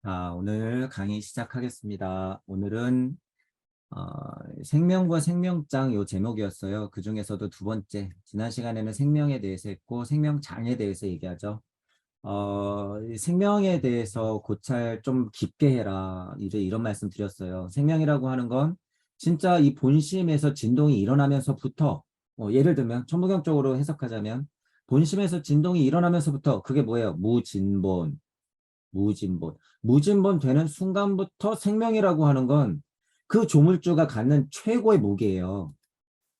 자, 오늘 강의 시작하겠습니다. 오늘은 생명과 생명장 요 제목이었어요. 그 중에서도 두 번째, 지난 시간에는 생명에 대해서 했고 생명장에 대해서 얘기하죠. 이 생명에 대해서 고찰 좀 깊게 해라. 이런 말씀 드렸어요. 생명이라고 하는 건 진짜 이 본심에서 진동이 일어나면서부터 예를 들면 천부경적으로 해석하자면 본심에서 진동이 일어나면서부터 그게 뭐예요? 무진본. 무진본 되는 순간부터 생명이라고 하는 건 그 조물주가 갖는 최고의 무기예요.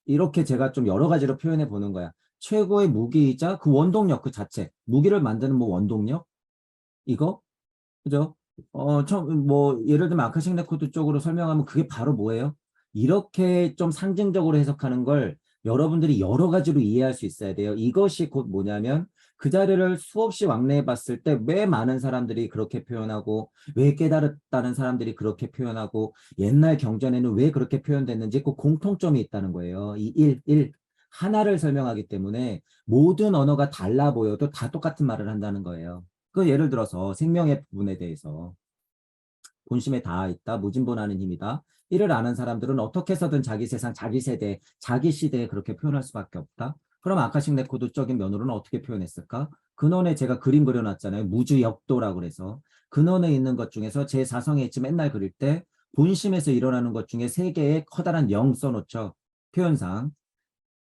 이렇게 제가 좀 여러 가지로 표현해 보는 거야. 최고의 무기이자 그 원동력 그 자체. 무기를 만드는 뭐 원동력? 이거? 그죠? 예를 들면 아카식 레코드 쪽으로 설명하면 그게 바로 뭐예요? 이렇게 좀 상징적으로 해석하는 걸 여러분들이 여러 가지로 이해할 수 있어야 돼요. 이것이 곧 뭐냐면 그 자리를 수없이 왕래해 봤을 때 왜 많은 사람들이 그렇게 표현하고 왜 깨달았다는 사람들이 그렇게 표현하고 옛날 경전에는 왜 그렇게 표현됐는지 그 공통점이 있다는 거예요. 이 하나를 설명하기 때문에 모든 언어가 달라 보여도 다 똑같은 말을 한다는 거예요. 그 예를 들어서 생명의 부분에 대해서 본심에 닿아 있다, 무진본하는 힘이다. 이를 아는 사람들은 어떻게 해서든 자기 세상, 자기 세대, 자기 시대에 그렇게 표현할 수밖에 없다. 그럼 아카식 레코드적인 면으로는 어떻게 표현했을까? 근원에 제가 그림 그려놨잖아요. 무주역도라고 그래서 근원에 있는 것 중에서 제 사성에 있지 맨날 그릴 때 본심에서 일어나는 것 중에 세 개의 커다란 영 써놓죠. 표현상.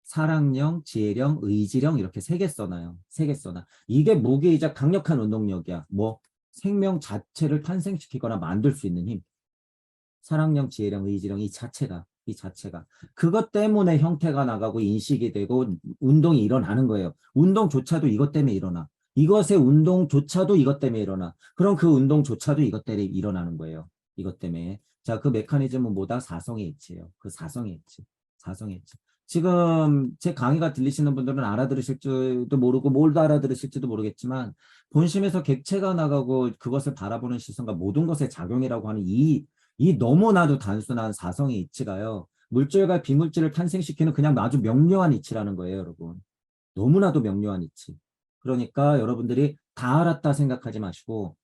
사랑령, 지혜령, 의지령 이렇게 세 개 써놔요. 세 개 써놔. 이게 무게이자 강력한 운동력이야. 뭐 생명 자체를 탄생시키거나 만들 수 있는 힘. 사랑령, 지혜령, 의지령 이 자체가 그것 때문에 형태가 나가고 인식이 되고 운동이 일어나는 거예요. 운동조차도 이것 때문에 일어나. 이것의 운동조차도 이것 때문에 일어나. 그럼 그 운동조차도 이것 때문에 일어나는 거예요. 이것 때문에. 자, 그 메커니즘은 뭐다? 사성의 이치예요. 그 사성의 이치. 사성의 이치. 지금 제 강의가 들리시는 분들은 알아들으실지도 모르고 뭘 알아들으실지도 모르겠지만 본심에서 객체가 나가고 그것을 바라보는 시선과 모든 것의 작용이라고 하는 이 너무나도 단순한 사성의 이치가요. 물질과 비물질을 탄생시키는 그냥 아주 명료한 이치라는 거예요, 여러분. 너무나도 명료한 이치. 그러니까 여러분들이 다 알았다 생각하지 마시고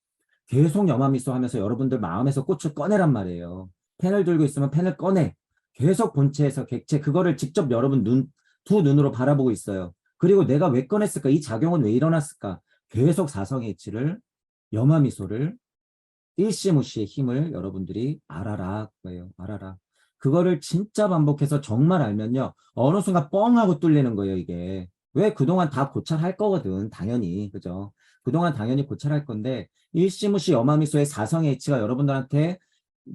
계속 염화미소 하면서 여러분들 마음에서 꽃을 꺼내란 말이에요. 펜을 들고 있으면 펜을 꺼내. 계속 본체에서 객체 그거를 직접 여러분 두 눈으로 바라보고 있어요. 그리고 내가 왜 꺼냈을까? 이 작용은 왜 일어났을까? 계속 사성의 이치를 염화미소를 일시무시의 힘을 여러분들이 알아라 거예요. 알아라. 그거를 진짜 반복해서 정말 알면요. 어느 순간 뻥 하고 뚫리는 거예요, 이게. 왜 그동안 다 고찰할 거거든. 당연히. 그죠? 그동안 당연히 고찰할 건데 일시무시 여마미소의 사성의 이치가 여러분들한테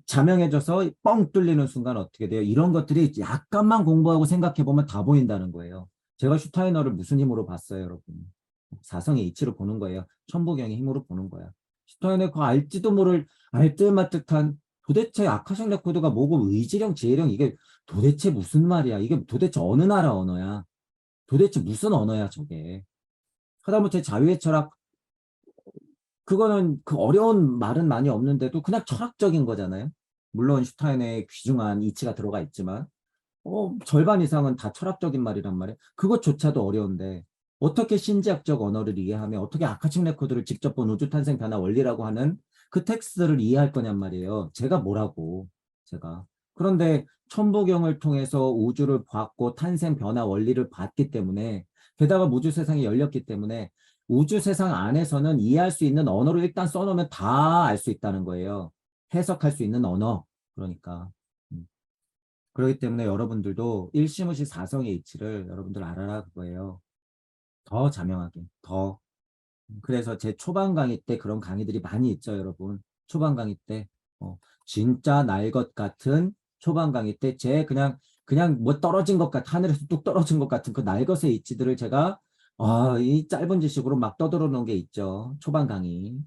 자명해져서 뻥 뚫리는 순간 어떻게 돼요? 이런 것들이 약간만 공부하고 생각해보면 다 보인다는 거예요. 제가 슈타이너를 무슨 힘으로 봤어요, 여러분? 사성의 이치로 보는 거예요. 천부경의 힘으로 보는 거야. 슈타인의 그 알지도 모를 알듯말듯한 도대체 아카식 레코드가 뭐고 의지령 지혜령 이게 도대체 무슨 말이야? 이게 도대체 어느 나라 언어야? 도대체 무슨 언어야 저게? 하다못해 자유의 철학 그거는 그 어려운 말은 많이 없는데도 그냥 철학적인 거잖아요. 물론 슈타인의 귀중한 이치가 들어가 있지만 절반 이상은 다 철학적인 말이란 말이에요. 그것조차도 어려운데 어떻게 신지학적 언어를 이해하며 어떻게 아카식 레코드를 직접 본 우주 탄생 변화 원리라고 하는 그 텍스트를 이해할 거냔 말이에요. 제가 뭐라고 제가. 그런데 천부경을 통해서 우주를 봤고 탄생 변화 원리를 봤기 때문에 게다가 우주 세상이 열렸기 때문에 우주 세상 안에서는 이해할 수 있는 언어를 일단 써놓으면 다 알 수 있다는 거예요. 해석할 수 있는 언어. 그러니까. 음. 그렇기 때문에 여러분들도 일시무시 사성의 이치를 여러분들 알아라 그거예요. 더 자명하게, 더. 그래서 제 초반 강의 때 그런 강의들이 많이 있죠, 여러분. 초반 강의 때. 진짜 날 것 같은 초반 강의 때 제 그냥 뭐 떨어진 것 같은, 하늘에서 뚝 떨어진 것 같은 그 날 것의 이치들을 제가, 이 짧은 지식으로 막 떠들어 놓은 게 있죠. 초반 강의.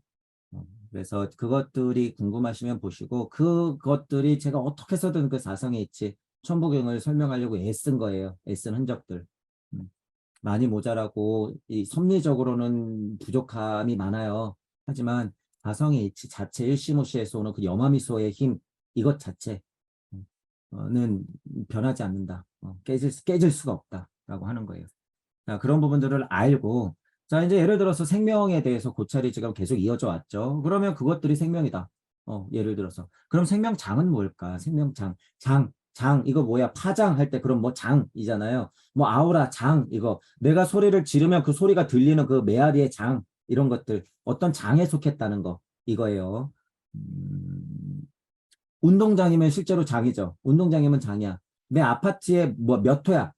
그래서 그것들이 궁금하시면 보시고 그것들이 제가 어떻게 해서든 그 사성의 이치 천부경을 설명하려고 애쓴 거예요. 애쓴 흔적들. 음, 많이 모자라고 이 섭리적으로는 부족함이 많아요. 하지만 사성의 이치 자체 일시무시에서 오는 그 염화미소의 힘 이것 자체는 변하지 않는다. 깨질 수가 없다라고 하는 거예요. 자, 그런 부분들을 알고 자, 이제 예를 들어서 생명에 대해서 고찰이 지금 계속 이어져 왔죠. 그러면 그것들이 생명이다. 예를 들어서. 그럼 생명장은 뭘까? 생명장, 이거 뭐야? 파장 할 때 그럼 뭐 장이잖아요. 뭐 아우라, 장, 이거. 내가 소리를 지르면 그 소리가 들리는 그 메아리의 장, 이런 것들. 어떤 장에 속했다는 거. 이거예요. 음, 운동장이면 실제로 장이죠. 운동장이면 장이야. 내 아파트에 뭐 몇 호야?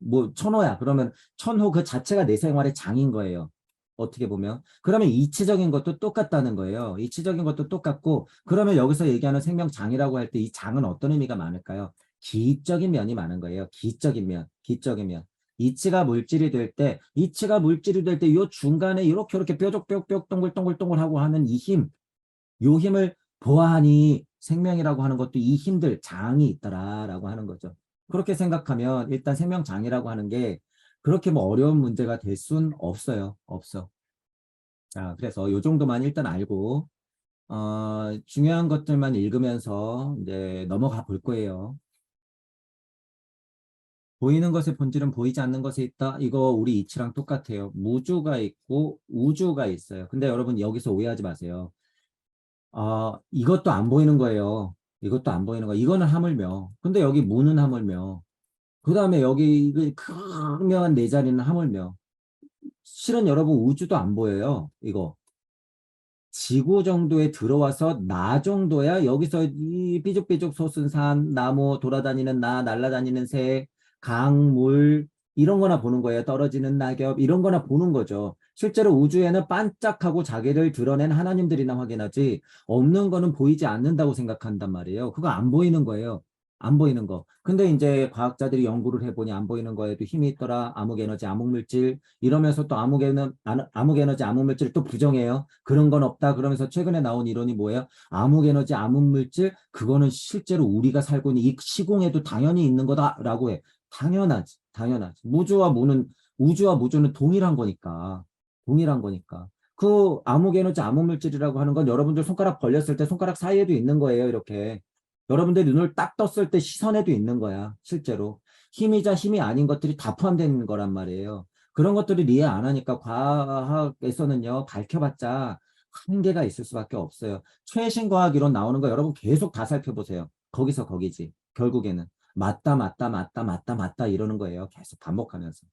뭐 천호야. 그러면 천호 그 자체가 내 생활의 장인 거예요. 어떻게 보면. 그러면 이치적인 것도 똑같다는 거예요. 이치적인 것도 똑같고, 그러면 여기서 얘기하는 생명장이라고 할 때 이 장은 어떤 의미가 많을까요? 기적인 면이 많은 거예요. 기적인 면, 기적인 면. 이치가 물질이 될 때 이 중간에 이렇게 뾰족뾰족 동글동글동글 하고 하는 이 힘, 요 힘을 보아하니 생명이라고 하는 것도 이 힘들, 장이 있더라라고 하는 거죠. 그렇게 생각하면 일단 생명장이라고 하는 게 그렇게 뭐 어려운 문제가 될 순 없어요. 없어. 자, 그래서 요 정도만 일단 알고, 중요한 것들만 읽으면서 이제 넘어가 볼 거예요. 보이는 것의 본질은 보이지 않는 것에 있다. 이거 우리 이치랑 똑같아요. 무주가 있고 우주가 있어요. 근데 여러분 여기서 오해하지 마세요. 이것도 안 보이는 거예요. 이것도 안 보이는 거. 이거는 하물며. 근데 여기 무는 하물며. 그 다음에 여기 극명한 네 자리는 하물며. 실은 여러분 우주도 안 보여요. 이거. 지구 정도에 들어와서 나 정도야 여기서 이 삐죽삐죽 솟은 산, 나무, 돌아다니는 나, 날아다니는 새, 강, 물 이런 거나 보는 거예요. 떨어지는 낙엽 이런 거나 보는 거죠. 실제로 우주에는 반짝하고 자기를 드러낸 하나님들이나 확인하지 없는 거는 보이지 않는다고 생각한단 말이에요. 그거 안 보이는 거예요. 안 보이는 거. 근데 이제 과학자들이 연구를 해보니 안 보이는 거에도 힘이 있더라. 암흑 에너지, 암흑 물질 이러면서 또 암흑 에너지, 암흑 물질 또 부정해요. 그런 건 없다. 그러면서 최근에 나온 이론이 뭐예요? 암흑 에너지, 암흑 물질 그거는 실제로 우리가 살고 있는 이 시공에도 당연히 있는 거다라고 해. 당연하지. 당연하지. 우주와 무주는 동일한 거니까. 동일한 거니까. 그 암흑 에너지, 암흑 물질이라고 하는 건 여러분들 손가락 벌렸을 때 손가락 사이에도 있는 거예요. 이렇게. 여러분들 눈을 딱 떴을 때 시선에도 있는 거야. 실제로. 힘이자 힘이 아닌 것들이 다 포함된 거란 말이에요. 그런 것들을 이해 안 하니까 과학에서는요, 밝혀봤자 한계가 있을 수밖에 없어요. 최신 과학 이론 나오는 거 여러분 계속 다 살펴보세요. 거기서 거기지. 결국에는. 맞다, 맞다, 맞다, 맞다, 맞다 이러는 거예요. 계속 반복하면서.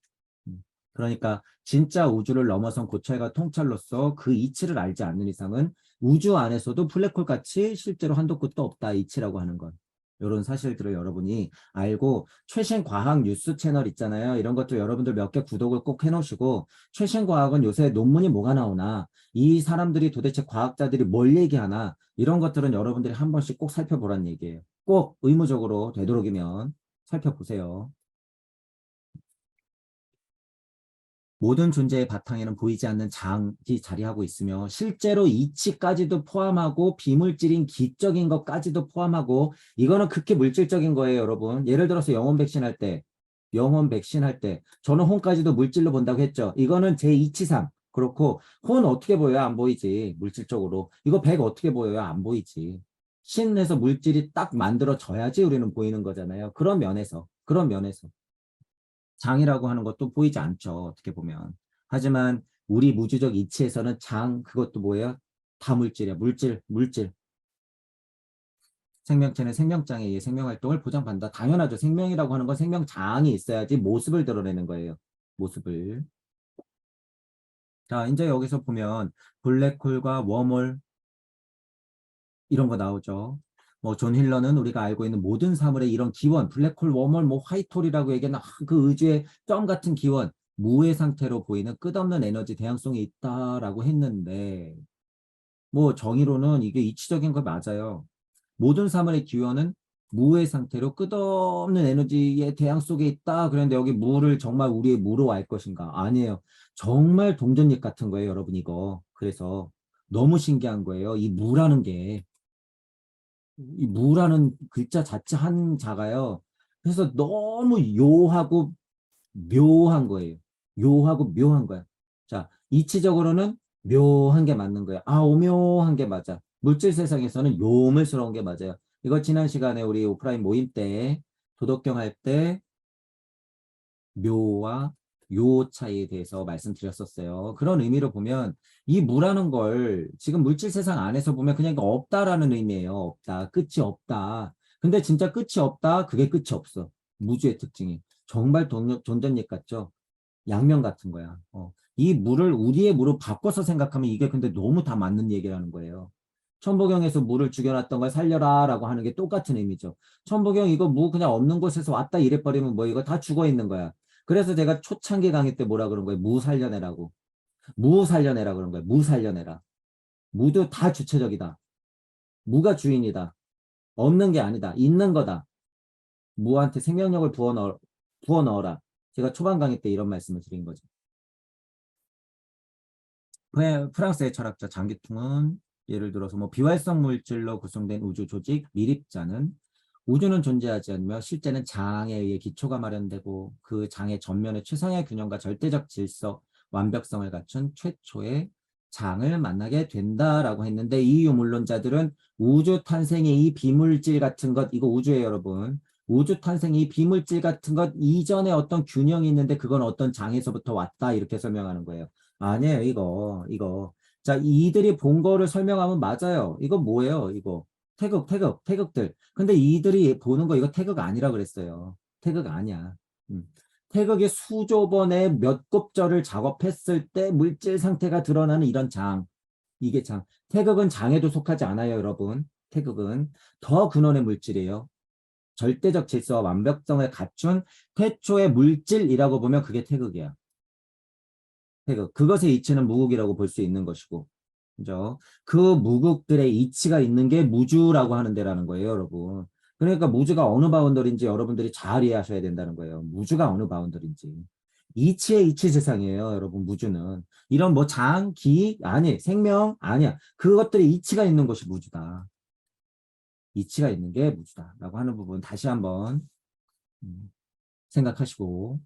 그러니까 진짜 우주를 넘어선 고찰과 통찰로서 그 이치를 알지 않는 이상은 우주 안에서도 블랙홀 같이 실제로 한도 끝도 없다. 이치라고 하는 건. 이런 사실들을 여러분이 알고 최신 과학 뉴스 채널 있잖아요. 이런 것도 여러분들 몇 개 구독을 꼭 해놓으시고 최신 과학은 요새 논문이 뭐가 나오나 이 사람들이 도대체 과학자들이 뭘 얘기하나 이런 것들은 여러분들이 한 번씩 꼭 살펴보란 얘기예요. 꼭 의무적으로 되도록이면 살펴보세요. 모든 존재의 바탕에는 보이지 않는 장이 자리하고 있으며 실제로 이치까지도 포함하고 비물질인 기적인 것까지도 포함하고 이거는 극히 물질적인 거예요, 여러분. 예를 들어서 영혼 백신 할 때 저는 혼까지도 물질로 본다고 했죠. 이거는 제 이치상 그렇고 혼 어떻게 보여요? 안 보이지. 물질적으로. 이거 백 어떻게 보여요? 안 보이지. 신에서 물질이 딱 만들어져야지 우리는 보이는 거잖아요. 그런 면에서. 장이라고 하는 것도 보이지 않죠. 어떻게 보면. 하지만 우리 무주적 이치에서는 장, 그것도 뭐예요? 다 물질이야. 물질. 생명체는 생명장에 의해 생명활동을 보장받는다. 당연하죠. 생명이라고 하는 건 생명장이 있어야지 모습을 드러내는 거예요. 모습을. 자, 이제 여기서 보면 블랙홀과 웜홀 이런 거 나오죠. 뭐 존 힐러는 우리가 알고 있는 모든 사물의 이런 기원, 블랙홀, 웜홀, 뭐 화이트홀이라고 얘기하는 그 의지의 점 같은 기원, 무의 상태로 보이는 끝없는 에너지 대항성이 있다라고 했는데 뭐 정의로는 이게 이치적인 거 맞아요. 모든 사물의 기원은 무의 상태로 끝없는 에너지의 대양 속에 있다. 그런데 여기 무를 정말 우리의 무로 알 것인가? 아니에요. 정말 동전잎 같은 거예요, 여러분 이거. 그래서 너무 신기한 거예요. 이 무라는 게. 이 무라는 글자 자체 한 자가요. 그래서 너무 요하고 묘한 거예요. 요하고 묘한 거야. 자, 이치적으로는 묘한 게 맞는 거야. 오묘한 게 맞아. 물질 세상에서는 요물스러운 게 맞아요. 이거 지난 시간에 우리 오프라인 모임 때 도덕경 할 때 묘와 요 차이에 대해서 말씀드렸었어요. 그런 의미로 보면 이 무라는 걸 지금 물질 세상 안에서 보면 그냥 이거 없다라는 의미예요. 없다. 끝이 없다. 근데 진짜 끝이 없다. 그게 끝이 없어. 무주의 특징이. 정말 돈전입 같죠? 양면 같은 거야. 이 물을 우리의 물로 바꿔서 생각하면 이게 근데 너무 다 맞는 얘기라는 거예요. 천보경에서 물을 죽여놨던 걸 살려라 라고 하는 게 똑같은 의미죠. 천보경 이거 무 그냥 없는 곳에서 왔다 이래버리면 뭐 이거 다 죽어 있는 거야. 그래서 제가 초창기 강의 때 뭐라 그런 거예요? 무 살려내라고. 무 살려내라 그런 거예요. 무 살려내라. 무도 다 주체적이다. 무가 주인이다. 없는 게 아니다. 있는 거다. 무한테 생명력을 부어 넣어라. 제가 초반 강의 때 이런 말씀을 드린 거죠. 프랑스의 철학자 장기퉁은 예를 들어서 뭐 비활성 물질로 구성된 우주 조직 미립자는 우주는 존재하지 않으며 실제는 장에 의해 기초가 마련되고 그 장의 전면에 최상의 균형과 절대적 질서, 완벽성을 갖춘 최초의 장을 만나게 된다라고 했는데 이 유물론자들은 우주 탄생의 이 비물질 같은 것, 이거 우주예요 여러분. 우주 탄생의 이 비물질 같은 것 이전에 어떤 균형이 있는데 그건 어떤 장에서부터 왔다 이렇게 설명하는 거예요. 아니에요, 이거. 자, 이들이 본 거를 설명하면 맞아요. 이거 뭐예요, 이거? 태극들. 근데 이들이 보는 거 이거 태극 아니라 그랬어요. 태극 아니야. 태극이 수조 번에 몇 곱절을 작업했을 때 물질 상태가 드러나는 이런 장. 이게 장. 태극은 장에도 속하지 않아요, 여러분. 태극은 더 근원의 물질이에요. 절대적 질서와 완벽성을 갖춘 태초의 물질이라고 보면 그게 태극이야. 태극. 그것의 이치는 무극이라고 볼 수 있는 것이고, 그죠? 그 무극들의 이치가 있는 게 무주라고 하는 데라는 거예요, 여러분. 그러니까 무주가 어느 바운더리인지 여러분들이 잘 이해하셔야 된다는 거예요. 무주가 어느 바운더리인지. 이치의 이치 세상이에요, 여러분. 무주는. 이런 뭐 장, 기, 아니, 생명, 아니야. 그것들의 이치가 있는 것이 무주다. 이치가 있는 게 무주다라고 하는 부분 다시 한번 생각하시고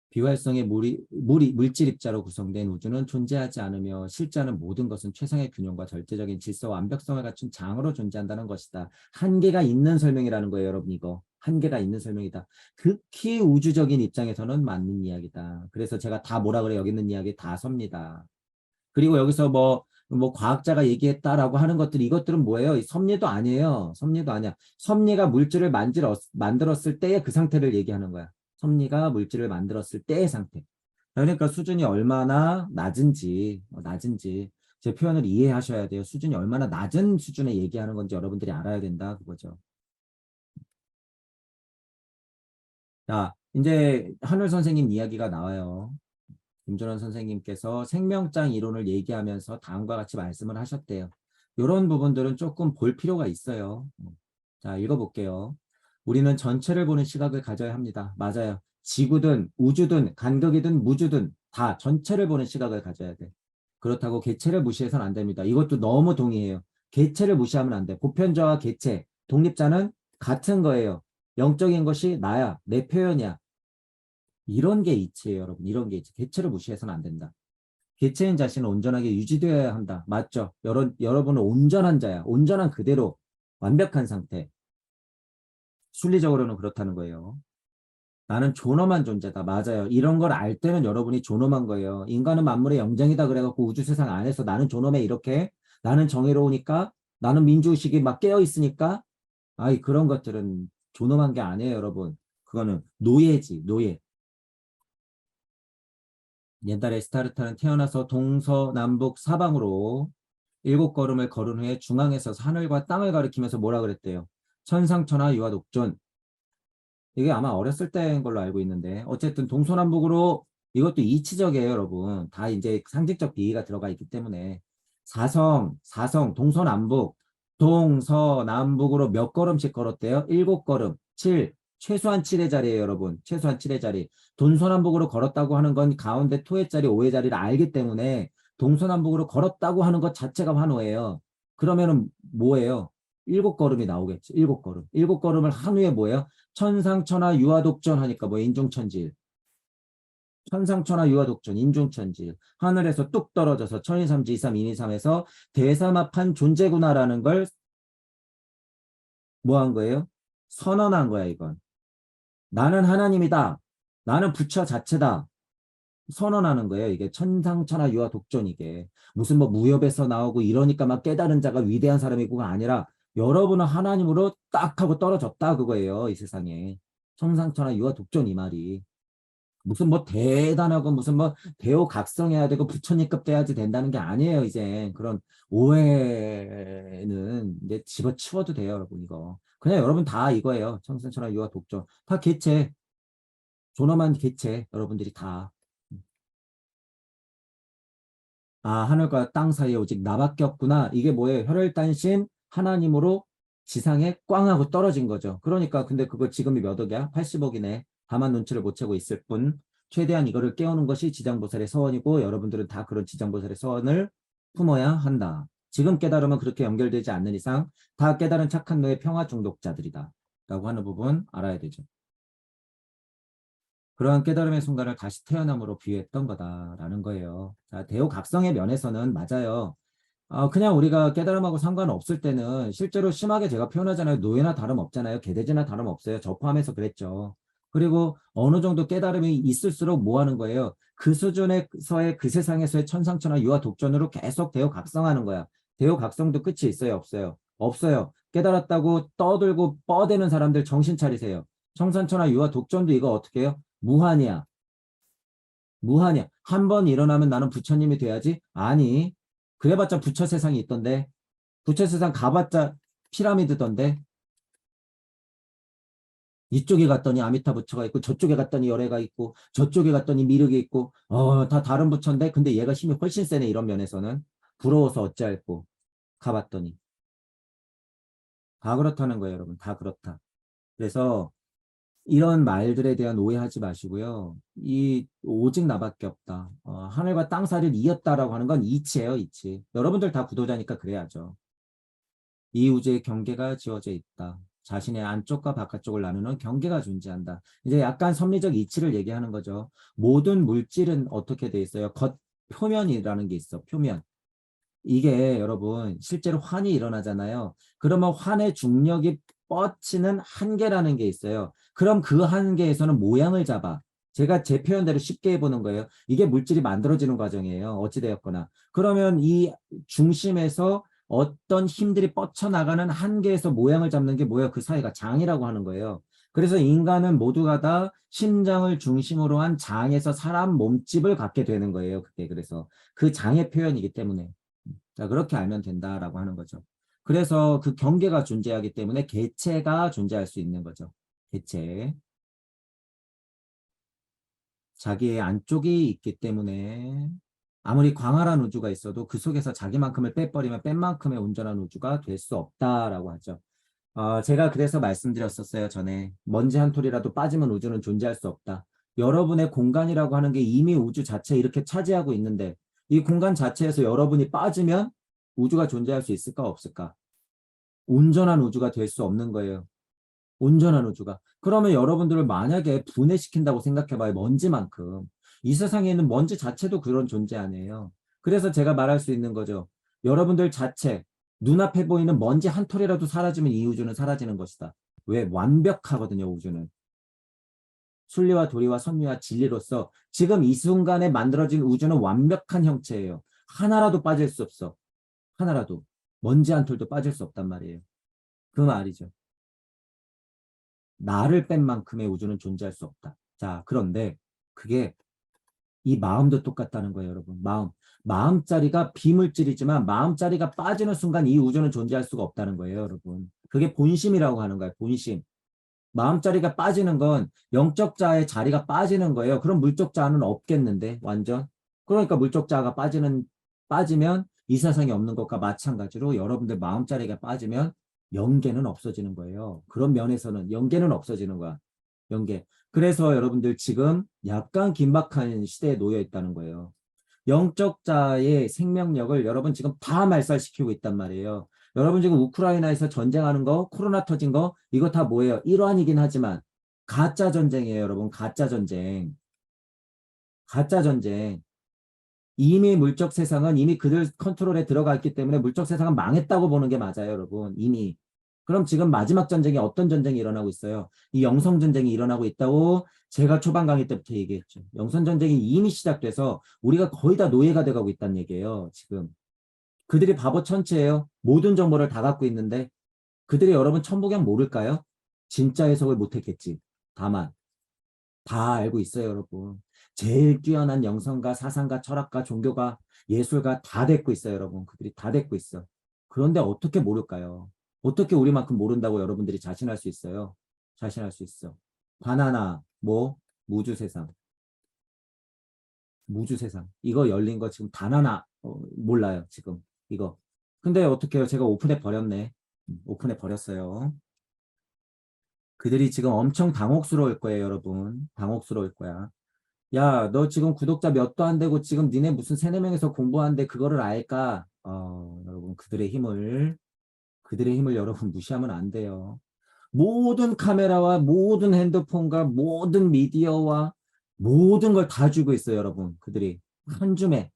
비활성의 물질 입자로 구성된 우주는 존재하지 않으며 실제하는 모든 것은 최상의 균형과 절대적인 질서와 완벽성을 갖춘 장으로 존재한다는 것이다. 한계가 있는 설명이라는 거예요, 여러분. 이거 한계가 있는 설명이다. 극히 우주적인 입장에서는 맞는 이야기다. 그래서 제가 다 뭐라 그래 여기 있는 이야기 다 섭니다. 그리고 여기서 뭐 과학자가 얘기했다라고 하는 것들 이것들은 뭐예요? 섭리도 아니에요. 섭리도 아니야. 섭리가 물질을 만들었을 때의 그 상태를 얘기하는 거야. 섭리가 물질을 만들었을 때의 상태. 그러니까 수준이 얼마나 낮은지 제 표현을 이해하셔야 돼요. 수준이 얼마나 낮은 수준에 얘기하는 건지 여러분들이 알아야 된다 그거죠. 자, 이제 하늘 선생님 이야기가 나와요. 김준원 선생님께서 생명장 이론을 얘기하면서 다음과 같이 말씀을 하셨대요. 이런 부분들은 조금 볼 필요가 있어요. 자, 읽어볼게요. 우리는 전체를 보는 시각을 가져야 합니다. 맞아요. 지구든 우주든 간극이든 무주든 다 전체를 보는 시각을 가져야 돼. 그렇다고 개체를 무시해서는 안 됩니다. 이것도 너무 동의해요. 개체를 무시하면 안 돼. 보편자와 개체, 독립자는 같은 거예요. 영적인 것이 나야, 내 표현이야. 이런 게 이치예요, 여러분. 이런 게 이치. 개체를 무시해서는 안 된다. 개체인 자신은 온전하게 유지되어야 한다. 맞죠? 여러분은 온전한 자야. 온전한 그대로 완벽한 상태. 순리적으로는 그렇다는 거예요. 나는 존엄한 존재다. 맞아요. 이런 걸 알 때는 여러분이 존엄한 거예요. 인간은 만물의 영장이다 그래갖고 우주 세상 안에서 나는 존엄해 이렇게 나는 정의로우니까 나는 민주의식이 막 깨어 있으니까 아이 그런 것들은 존엄한 게 아니에요, 여러분. 그거는 노예지, 노예. 옛날에 스타르타는 태어나서 동서남북 사방으로 7걸음을 걸은 후에 중앙에서 하늘과 땅을 가리키면서 뭐라 그랬대요? 천상천하 유아독존. 이게 아마 어렸을 때인 걸로 알고 있는데 어쨌든 동서남북으로 이것도 이치적이에요, 여러분. 다 이제 상징적 비의가 들어가 있기 때문에 사성, 동서남북, 동서남북으로 몇 걸음씩 걸었대요? 7걸음, 7, 최소한 7의 자리예요, 여러분. 최소한 7의 자리. 동서남북으로 걸었다고 하는 건 가운데 토의 자리, 오의 자리를 알기 때문에 동서남북으로 걸었다고 하는 것 자체가 환호예요. 그러면은 뭐예요? 7걸음이 나오겠지. 7걸음. 7걸음을 한 후에 뭐예요? 천상천하 유아독존 하니까 뭐 인중천지일. 천상천하 유아독존 인중천지일. 하늘에서 뚝 떨어져서 천이삼지 이삼 인이삼에서 대삼합한 존재구나라는 걸 뭐 한 거예요? 선언한 거야 이건. 나는 하나님이다. 나는 부처 자체다. 선언하는 거예요. 이게 천상천하 유아 독존 이게. 무슨 뭐 무협에서 나오고 이러니까 막 깨달은 자가 위대한 사람이고가 아니라 여러분은 하나님으로 딱 하고 떨어졌다 그거예요. 이 세상에. 천상천하 유아 독존 이 말이. 무슨 뭐 대단하고 무슨 뭐 대호각성해야 되고 부처님급 돼야지 된다는 게 아니에요. 이제 그런 오해는 이제 집어치워도 돼요. 여러분 이거. 그냥 여러분 다 이거예요. 천상천하 유아 독존. 다 개체. 존엄한 개체. 여러분들이 다. 아, 하늘과 땅 사이에 오직 나밖에 없구나. 이게 뭐예요? 혈혈단신 하나님으로 지상에 꽝 하고 떨어진 거죠. 그러니까 근데 그거 지금이 몇 억이야? 80억이네. 다만 눈치를 못 채고 있을 뿐. 최대한 이거를 깨우는 것이 지장보살의 서원이고 여러분들은 다 그런 지장보살의 서원을 품어야 한다. 지금 깨달으면 그렇게 연결되지 않는 이상 다 깨달은 착한 너의 평화 중독자들이다. 라고 하는 부분 알아야 되죠. 그러한 깨달음의 순간을 다시 태어남으로 비유했던 거다라는 거예요. 자, 대우각성의 면에서는 맞아요. 그냥 우리가 깨달음하고 상관없을 때는 실제로 심하게 제가 표현하잖아요. 노예나 다름없잖아요. 개돼지나 다름없어요. 저 포함해서 그랬죠. 그리고 어느 정도 깨달음이 있을수록 뭐 하는 거예요? 그 수준에서의 그 세상에서의 천상천하 유아 독존으로 계속 대우각성하는 거야. 대우각성도 끝이 있어요? 없어요? 없어요. 깨달았다고 떠들고 뻐대는 사람들 정신 차리세요. 천상천하 유아 독존도 이거 어떻게 해요? 무한이야. 무한이야. 한 번 일어나면 나는 부처님이 돼야지? 아니. 그래봤자 부처 세상이 있던데. 부처 세상 가봤자 피라미드던데. 이쪽에 갔더니 아미타 부처가 있고 저쪽에 갔더니 열애가 있고 저쪽에 갔더니 미륵이 있고 다 다른 부처인데 근데 얘가 힘이 훨씬 세네 이런 면에서는. 부러워서 어찌할꼬. 가봤더니. 다 그렇다는 거예요 여러분. 다 그렇다. 그래서 이런 말들에 대한 오해하지 마시고요. 이 오직 나밖에 없다. 하늘과 땅 사이를 이었다라고 하는 건 이치예요, 이치. 여러분들 다 구도자니까 그래야죠. 이 우주의 경계가 지어져 있다. 자신의 안쪽과 바깥쪽을 나누는 경계가 존재한다. 이제 약간 섭리적 이치를 얘기하는 거죠. 모든 물질은 어떻게 돼 있어요? 겉 표면이라는 게 있어. 표면. 이게 여러분 실제로 환이 일어나잖아요. 그러면 환의 중력이 뻗치는 한계라는 게 있어요. 그럼 그 한계에서는 모양을 잡아. 제가 제 표현대로 쉽게 해보는 거예요. 이게 물질이 만들어지는 과정이에요. 어찌되었거나. 그러면 이 중심에서 어떤 힘들이 뻗쳐나가는 한계에서 모양을 잡는 게 뭐예요? 그 사이가 장이라고 하는 거예요. 그래서 인간은 모두가 다 심장을 중심으로 한 장에서 사람 몸집을 갖게 되는 거예요. 그게 그래서 그 장의 표현이기 때문에. 자, 그렇게 알면 된다라고 하는 거죠. 그래서 그 경계가 존재하기 때문에 개체가 존재할 수 있는 거죠. 개체. 자기의 안쪽이 있기 때문에 아무리 광활한 우주가 있어도 그 속에서 자기만큼을 빼버리면 뺀 만큼의 온전한 우주가 될 수 없다라고 하죠. 제가 그래서 말씀드렸었어요. 전에. 먼지 한 톨이라도 빠지면 우주는 존재할 수 없다. 여러분의 공간이라고 하는 게 이미 우주 자체 이렇게 차지하고 있는데 이 공간 자체에서 여러분이 빠지면 우주가 존재할 수 있을까 없을까? 온전한 우주가 될 수 없는 거예요. 온전한 우주가. 그러면 여러분들을 만약에 분해시킨다고 생각해봐요. 먼지만큼. 이 세상에 있는 먼지 자체도 그런 존재 아니에요. 그래서 제가 말할 수 있는 거죠. 여러분들 자체, 눈앞에 보이는 먼지 한 톨이라도 사라지면 이 우주는 사라지는 것이다. 왜? 완벽하거든요, 우주는. 순리와 도리와 선리와 진리로서 지금 이 순간에 만들어진 우주는 완벽한 형체예요. 하나라도 빠질 수 없어. 하나라도. 먼지 한 톨도 빠질 수 없단 말이에요. 그 말이죠. 나를 뺀 만큼의 우주는 존재할 수 없다. 자, 그런데 그게 이 마음도 똑같다는 거예요, 여러분. 마음. 마음자리가 비물질이지만 마음자리가 빠지는 순간 이 우주는 존재할 수가 없다는 거예요, 여러분. 그게 본심이라고 하는 거예요, 본심. 마음자리가 빠지는 건 영적 자의 자리가 빠지는 거예요. 그럼 물적 자는 없겠는데, 완전. 그러니까 물적 자가 빠지면 이 세상에 없는 것과 마찬가지로 여러분들 마음자리가 빠지면 영계는 없어지는 거예요. 그런 면에서는 영계는 없어지는 거야. 영계. 그래서 여러분들 지금 약간 긴박한 시대에 놓여 있다는 거예요. 영적 자의 생명력을 여러분 지금 다 말살시키고 있단 말이에요. 여러분 지금 우크라이나에서 전쟁하는 거, 코로나 터진 거, 이거 다 뭐예요? 일환이긴 하지만 가짜 전쟁이에요, 여러분. 가짜 전쟁. 가짜 전쟁. 이미 물적 세상은 이미 그들 컨트롤에 들어가 있기 때문에 물적 세상은 망했다고 보는 게 맞아요, 여러분. 이미. 그럼 지금 마지막 전쟁이 어떤 전쟁이 일어나고 있어요? 이 영성 전쟁이 일어나고 있다고 제가 초반 강의 때부터 얘기했죠. 영성 전쟁이 이미 시작돼서 우리가 거의 다 노예가 돼가고 있다는 얘기예요. 지금 그들이 바보 천치예요. 모든 정보를 다 갖고 있는데 그들이 여러분 천부경 모를까요? 진짜 해석을 못했겠지. 다만 다 알고 있어요, 여러분. 제일 뛰어난 영성가, 사상가, 철학가, 종교가, 예술가 다 됐고 있어요, 여러분. 그들이 다 됐고 있어. 그런데 어떻게 모를까요? 어떻게 우리만큼 모른다고 여러분들이 자신할 수 있어요? 자신할 수 있어. 바나나, 뭐, 무주세상. 무주세상. 이거 열린 거 지금 단 하나 몰라요, 지금. 이거. 근데 어떻게 해요? 제가 오픈해 버렸네. 오픈해 버렸어요. 그들이 지금 엄청 당혹스러울 거예요, 여러분. 당혹스러울 거야. 야, 너 지금 구독자 몇도 안 되고 지금 니네 무슨 세네 명에서 공부하는데 그거를 알까? 여러분, 그들의 힘을 여러분 무시하면 안 돼요. 모든 카메라와 모든 핸드폰과 모든 미디어와 모든 걸 다 주고 있어요, 여러분. 그들이 한 줌에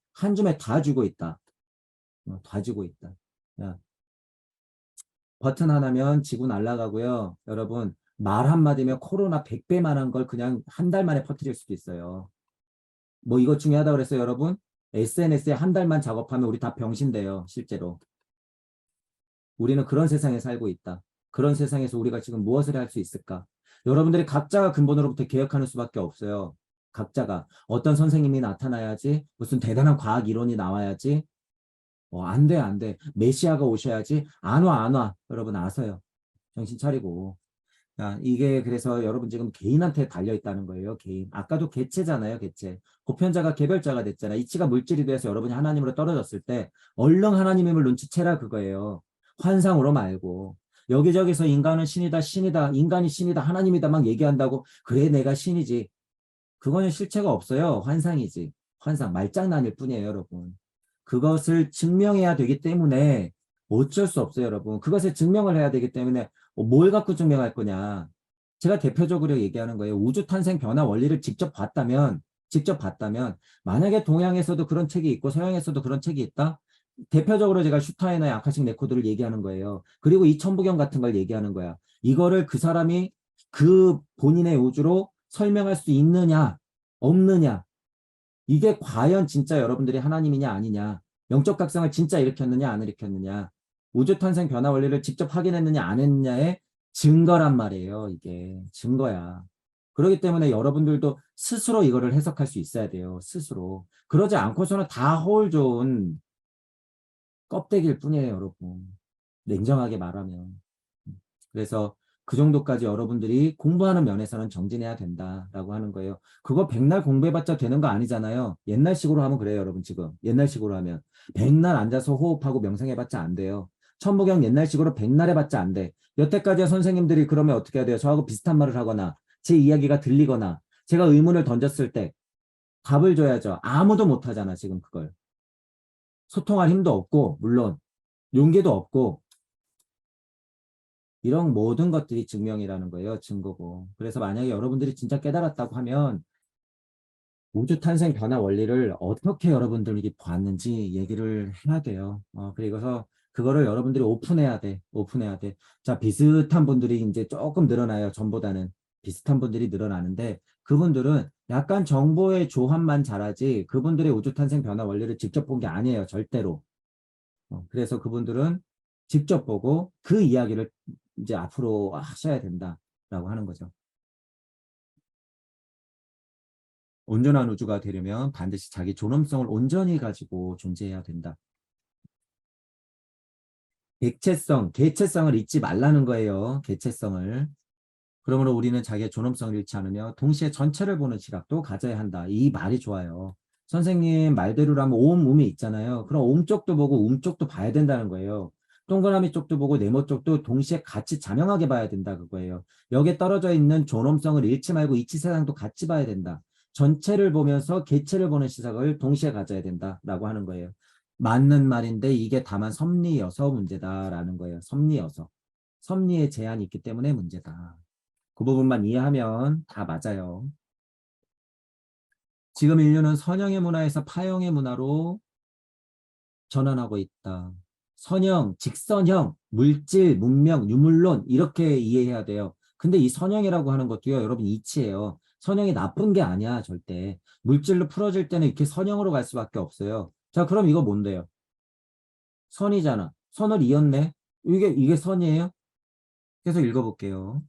다 주고 있다. 다 주고 있다. 야, 버튼 하나면 지구 날아가고요. 여러분, 말 한마디면 코로나 100배만한 걸 그냥 한 달 만에 퍼뜨릴 수도 있어요. 뭐 이것 중요하다 그랬어요, 여러분? SNS에 한 달만 작업하면 우리 다 병신돼요, 실제로. 우리는 그런 세상에 살고 있다. 그런 세상에서 우리가 지금 무엇을 할 수 있을까? 여러분들이 각자가 근본으로부터 개혁하는 수밖에 없어요. 각자가. 어떤 선생님이 나타나야지, 무슨 대단한 과학 이론이 나와야지, 안 돼, 안 돼. 메시아가 오셔야지. 안 와, 안 와. 여러분 아세요. 정신 차리고. 이게 그래서 여러분 지금 개인한테 달려 있다는 거예요. 개인. 아까도 개체잖아요. 개체. 보편자가 개별자가 됐잖아. 이치가 물질이 돼서 여러분이 하나님으로 떨어졌을 때 얼른 하나님임을 눈치채라 그거예요. 환상으로 말고. 여기저기서 인간은 신이다, 신이다, 인간이 신이다, 하나님이다 막 얘기한다고 그래 내가 신이지. 그거는 실체가 없어요. 환상이지. 환상. 말장난일 뿐이에요, 여러분. 그것을 증명해야 되기 때문에 어쩔 수 없어요, 여러분. 그것을 증명을 해야 되기 때문에 뭘 갖고 증명할 거냐. 제가 대표적으로 얘기하는 거예요. 우주 탄생 변화 원리를 직접 봤다면, 만약에 동양에서도 그런 책이 있고 서양에서도 그런 책이 있다? 대표적으로 제가 슈타인의 아카식 레코드를 얘기하는 거예요. 그리고 이 천부경 같은 걸 얘기하는 거야. 이거를 그 사람이 그 본인의 우주로 설명할 수 있느냐, 없느냐. 이게 과연 진짜 여러분들이 하나님이냐 아니냐, 영적 각성을 진짜 일으켰느냐 안 일으켰느냐, 우주 탄생 변화 원리를 직접 확인했느냐 안 했느냐의 증거란 말이에요. 이게 증거야. 그렇기 때문에 여러분들도 스스로 이거를 해석할 수 있어야 돼요. 스스로. 그러지 않고서는 다 허울 좋은 껍데기일 뿐이에요, 여러분. 냉정하게 말하면. 그래서 그 정도까지 여러분들이 공부하는 면에서는 정진해야 된다라고 하는 거예요. 그거 백날 공부해봤자 되는 거 아니잖아요. 옛날식으로 하면 그래요, 여러분 지금. 옛날식으로 하면. 백날 앉아서 호흡하고 명상해봤자 안 돼요. 천부경 옛날식으로 백날 해봤자 안 돼. 여태까지 선생님들이 그러면 어떻게 해야 돼요? 저하고 비슷한 말을 하거나 제 이야기가 들리거나 제가 의문을 던졌을 때 답을 줘야죠. 아무도 못하잖아, 지금 그걸. 소통할 힘도 없고, 물론 용기도 없고, 이런 모든 것들이 증명이라는 거예요. 증거고. 그래서 만약에 여러분들이 진짜 깨달았다고 하면 우주 탄생 변화 원리를 어떻게 여러분들이 봤는지 얘기를 해야 돼요. 그리고서 그거를 여러분들이 오픈해야 돼. 오픈해야 돼. 자, 비슷한 분들이 이제 조금 늘어나요. 전보다는. 비슷한 분들이 늘어나는데 그분들은 약간 정보의 조합만 잘하지 그분들의 우주 탄생 변화 원리를 직접 본 게 아니에요. 절대로. 그래서 그분들은 직접 보고 그 이야기를 이제 앞으로 하셔야 된다라고 하는 거죠. 온전한 우주가 되려면 반드시 자기 존엄성을 온전히 가지고 존재해야 된다. 개체성을 잊지 말라는 거예요. 개체성을. 그러므로 우리는 자기의 존엄성을 잃지 않으며 동시에 전체를 보는 시각도 가져야 한다. 이 말이 좋아요. 선생님 말대로라면 오음, 음이 있잖아요. 그럼 오음 쪽도 보고 음 쪽도 봐야 된다는 거예요. 동그라미 쪽도 보고 네모 쪽도 동시에 같이 자명하게 봐야 된다 그거예요. 여기에 떨어져 있는 존엄성을 잃지 말고 이치세상도 같이 봐야 된다. 전체를 보면서 개체를 보는 시각을 동시에 가져야 된다라고 하는 거예요. 맞는 말인데 이게 다만 섭리여서 문제다라는 거예요. 섭리여서. 섭리에 제한이 있기 때문에 문제다. 그 부분만 이해하면 다 맞아요. 지금 인류는 선형의 문화에서 파형의 문화로 전환하고 있다. 선형, 직선형, 물질, 문명, 유물론 이렇게 이해해야 돼요. 근데 이 선형이라고 하는 것도요, 여러분 이치예요. 선형이 나쁜 게 아니야, 절대. 물질로 풀어질 때는 이렇게 선형으로 갈 수밖에 없어요. 자, 그럼 이거 뭔데요? 선이잖아. 선을 이었네. 이게 선이에요? 계속 읽어볼게요.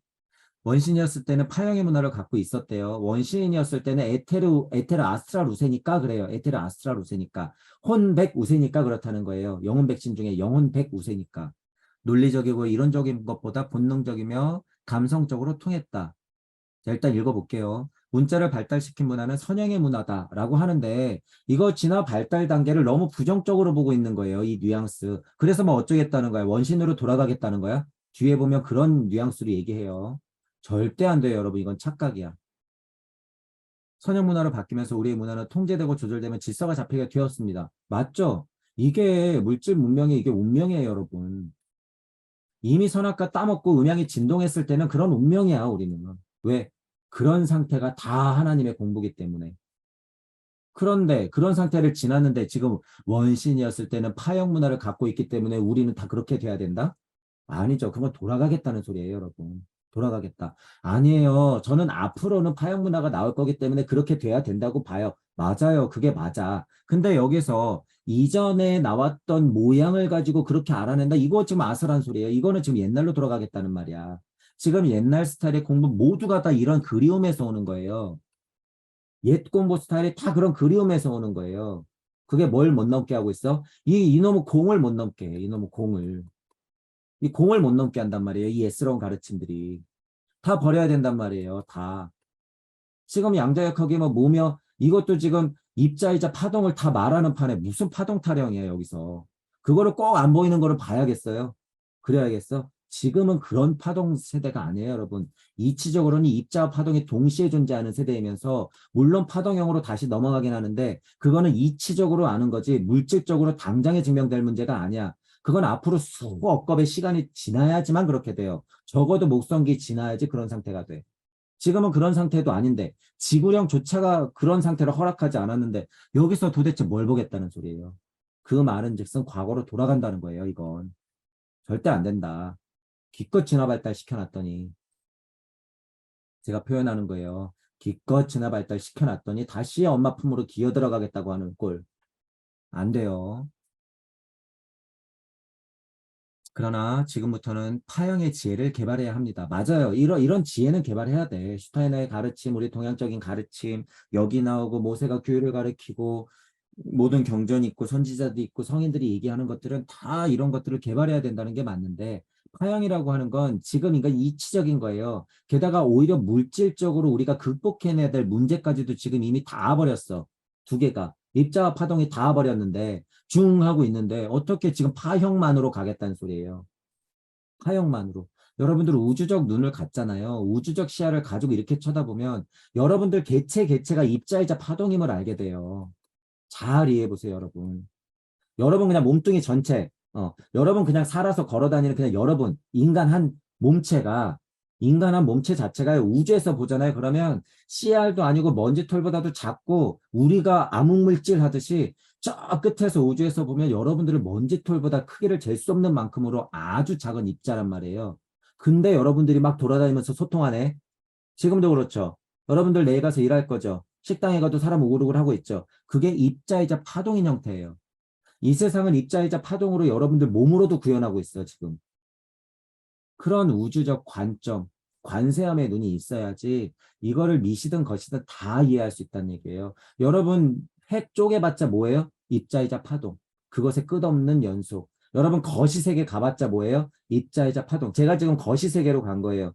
원신이었을 때는 파형의 문화를 갖고 있었대요. 원신이었을 때는 에테르 아스트랄 우세니까 그래요. 에테르 아스트랄 우세니까. 혼백 우세니까 그렇다는 거예요. 영혼백신 중에 영혼백 우세니까. 논리적이고 이론적인 것보다 본능적이며 감성적으로 통했다. 자, 일단 읽어볼게요. 문자를 발달시킨 문화는 선형의 문화다라고 하는데 이거 진화 발달 단계를 너무 부정적으로 보고 있는 거예요. 이 뉘앙스. 그래서 뭐 어쩌겠다는 거야. 원신으로 돌아가겠다는 거야. 뒤에 보면 그런 뉘앙스로 얘기해요. 절대 안 돼요, 여러분. 이건 착각이야. 선형 문화로 바뀌면서 우리의 문화는 통제되고 조절되면 질서가 잡히게 되었습니다. 맞죠? 이게 물질 문명이 이게 운명이에요, 여러분. 이미 선악과 따먹고 음양이 진동했을 때는 그런 운명이야, 우리는. 왜? 그런 상태가 다 하나님의 공부기 때문에. 그런데 그런 상태를 지났는데 지금 원신이었을 때는 파형 문화를 갖고 있기 때문에 우리는 다 그렇게 돼야 된다? 아니죠. 그건 돌아가겠다는 소리예요, 여러분. 돌아가겠다. 아니에요. 저는 앞으로는 파형 문화가 나올 거기 때문에 그렇게 돼야 된다고 봐요. 맞아요. 그게 맞아. 근데 여기서 이전에 나왔던 모양을 가지고 그렇게 알아낸다? 이거 지금 아슬한 소리예요. 이거는 지금 옛날로 돌아가겠다는 말이야. 지금 옛날 스타일의 공부 모두가 다 이런 그리움에서 오는 거예요. 옛 공부 스타일이 다 그런 그리움에서 오는 거예요. 그게 뭘 못 넘게 하고 있어? 이놈의 공을 못 넘게 해. 이놈의 공을. 이 공을 못 넘게 한단 말이에요. 이 예스러운 가르침들이. 다 버려야 된단 말이에요. 다. 지금 양자역학이 뭐 뭐며 이것도 지금 입자이자 파동을 다 말하는 판에 무슨 파동 타령이에요. 여기서. 그거를 꼭 안 보이는 거를 봐야겠어요. 그래야겠어. 지금은 그런 파동 세대가 아니에요, 여러분. 이치적으로는 입자와 파동이 동시에 존재하는 세대이면서 물론 파동형으로 다시 넘어가긴 하는데 그거는 이치적으로 아는 거지 물질적으로 당장에 증명될 문제가 아니야. 그건 앞으로 수억 겁의 시간이 지나야지만 그렇게 돼요. 적어도 목성기 지나야지 그런 상태가 돼. 지금은 그런 상태도 아닌데 지구령조차가 그런 상태를 허락하지 않았는데 여기서 도대체 뭘 보겠다는 소리예요. 그 말은 즉슨 과거로 돌아간다는 거예요. 이건. 절대 안 된다. 기껏 진화 발달 시켜놨더니 제가 표현하는 거예요. 기껏 진화 발달 시켜놨더니 다시 엄마 품으로 기어 들어가겠다고 하는 꼴. 안 돼요. 그러나 지금부터는 파형의 지혜를 개발해야 합니다. 맞아요. 이런 지혜는 개발해야 돼. 슈타이너의 가르침, 우리 동양적인 가르침, 여기 나오고 모세가 교회를 가르치고 모든 경전이 있고 선지자도 있고 성인들이 얘기하는 것들은 다 이런 것들을 개발해야 된다는 게 맞는데 파형이라고 하는 건 지금 이건 이치적인 거예요. 게다가 오히려 물질적으로 우리가 극복해내야 될 문제까지도 지금 이미 다 버렸어. 두 개가. 입자와 파동이 다 버렸는데 중 하고 있는데 어떻게 지금 파형만으로 가겠다는 소리예요. 파형만으로. 여러분들 우주적 눈을 갖잖아요. 우주적 시야를 가지고 이렇게 쳐다보면 여러분들 개체가 입자이자 파동임을 알게 돼요. 잘 이해해 보세요, 여러분. 여러분 그냥 몸뚱이 전체, 여러분 그냥 살아서 걸어 다니는 그냥 여러분, 인간 한 몸체 자체가 우주에서 보잖아요. 그러면 CR도 아니고 먼지털보다도 작고 우리가 암흑물질 하듯이 저 끝에서 우주에서 보면 여러분들을 먼지털보다 크기를 잴 수 없는 만큼으로 아주 작은 입자란 말이에요. 근데 여러분들이 막 돌아다니면서 소통하네. 지금도 그렇죠. 여러분들 내일 가서 일할 거죠. 식당에 가도 사람 우글우글 하고 있죠. 그게 입자이자 파동인 형태예요. 이 세상은 입자이자 파동으로 여러분들 몸으로도 구현하고 있어요, 지금. 그런 우주적 관점, 관세음의 눈이 있어야지 이거를 미시든 거시든 다 이해할 수 있다는 얘기예요. 여러분 핵 쪼개봤자 뭐예요? 입자이자 파동. 그것의 끝없는 연속. 여러분 거시세계 가봤자 뭐예요? 입자이자 파동. 제가 지금 거시세계로 간 거예요.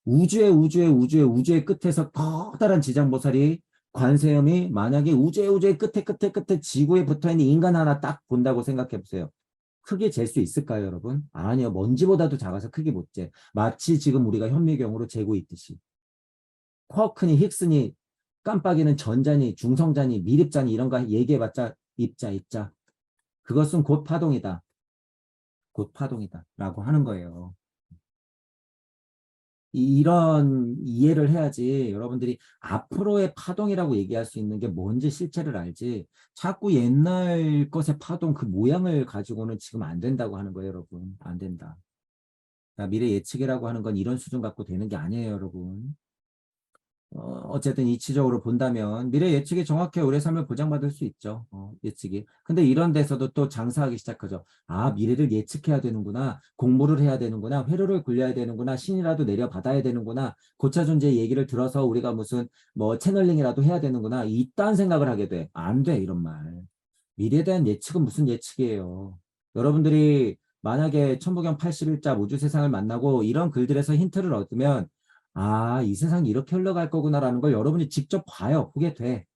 우주의 끝에서 커다란 지장보살이 관세음이 만약에 우주의 끝에 지구에 붙어있는 인간 하나 딱 본다고 생각해 보세요. 크게 잴 수 있을까요, 여러분? 아니요. 먼지보다도 작아서 크게 못 재. 마치 지금 우리가 현미경으로 재고 있듯이. 쿼크니, 힉스니, 깜빡이는 전자니, 중성자니, 미립자니 이런 거 얘기해봤자 입자. 그것은 곧 파동이다. 곧 파동이다. 라고 하는 거예요. 이런 이해를 해야지 여러분들이 앞으로의 파동이라고 얘기할 수 있는 게 뭔지 실체를 알지 자꾸 옛날 것의 파동 그 모양을 가지고는 지금 안 된다고 하는 거예요, 여러분. 안 된다. 그러니까 미래 예측이라고 하는 건 이런 수준 갖고 되는 게 아니에요, 여러분. 어쨌든 이치적으로 본다면 미래 예측이 정확해 우리의 삶을 보장받을 수 있죠. 예측이. 근데 이런 데서도 또 장사하기 시작하죠. 아, 미래를 예측해야 되는구나. 공부를 해야 되는구나. 회로를 굴려야 되는구나. 신이라도 내려받아야 되는구나. 고차 존재의 얘기를 들어서 우리가 무슨 뭐 채널링이라도 해야 되는구나. 이딴 생각을 하게 돼. 안 돼, 이런 말. 미래에 대한 예측은 무슨 예측이에요. 여러분들이 만약에 천부경 81자 우주 세상을 만나고 이런 글들에서 힌트를 얻으면 아, 이 세상이 이렇게 흘러갈 거구나라는 걸 여러분이 직접 봐요. 보게 돼.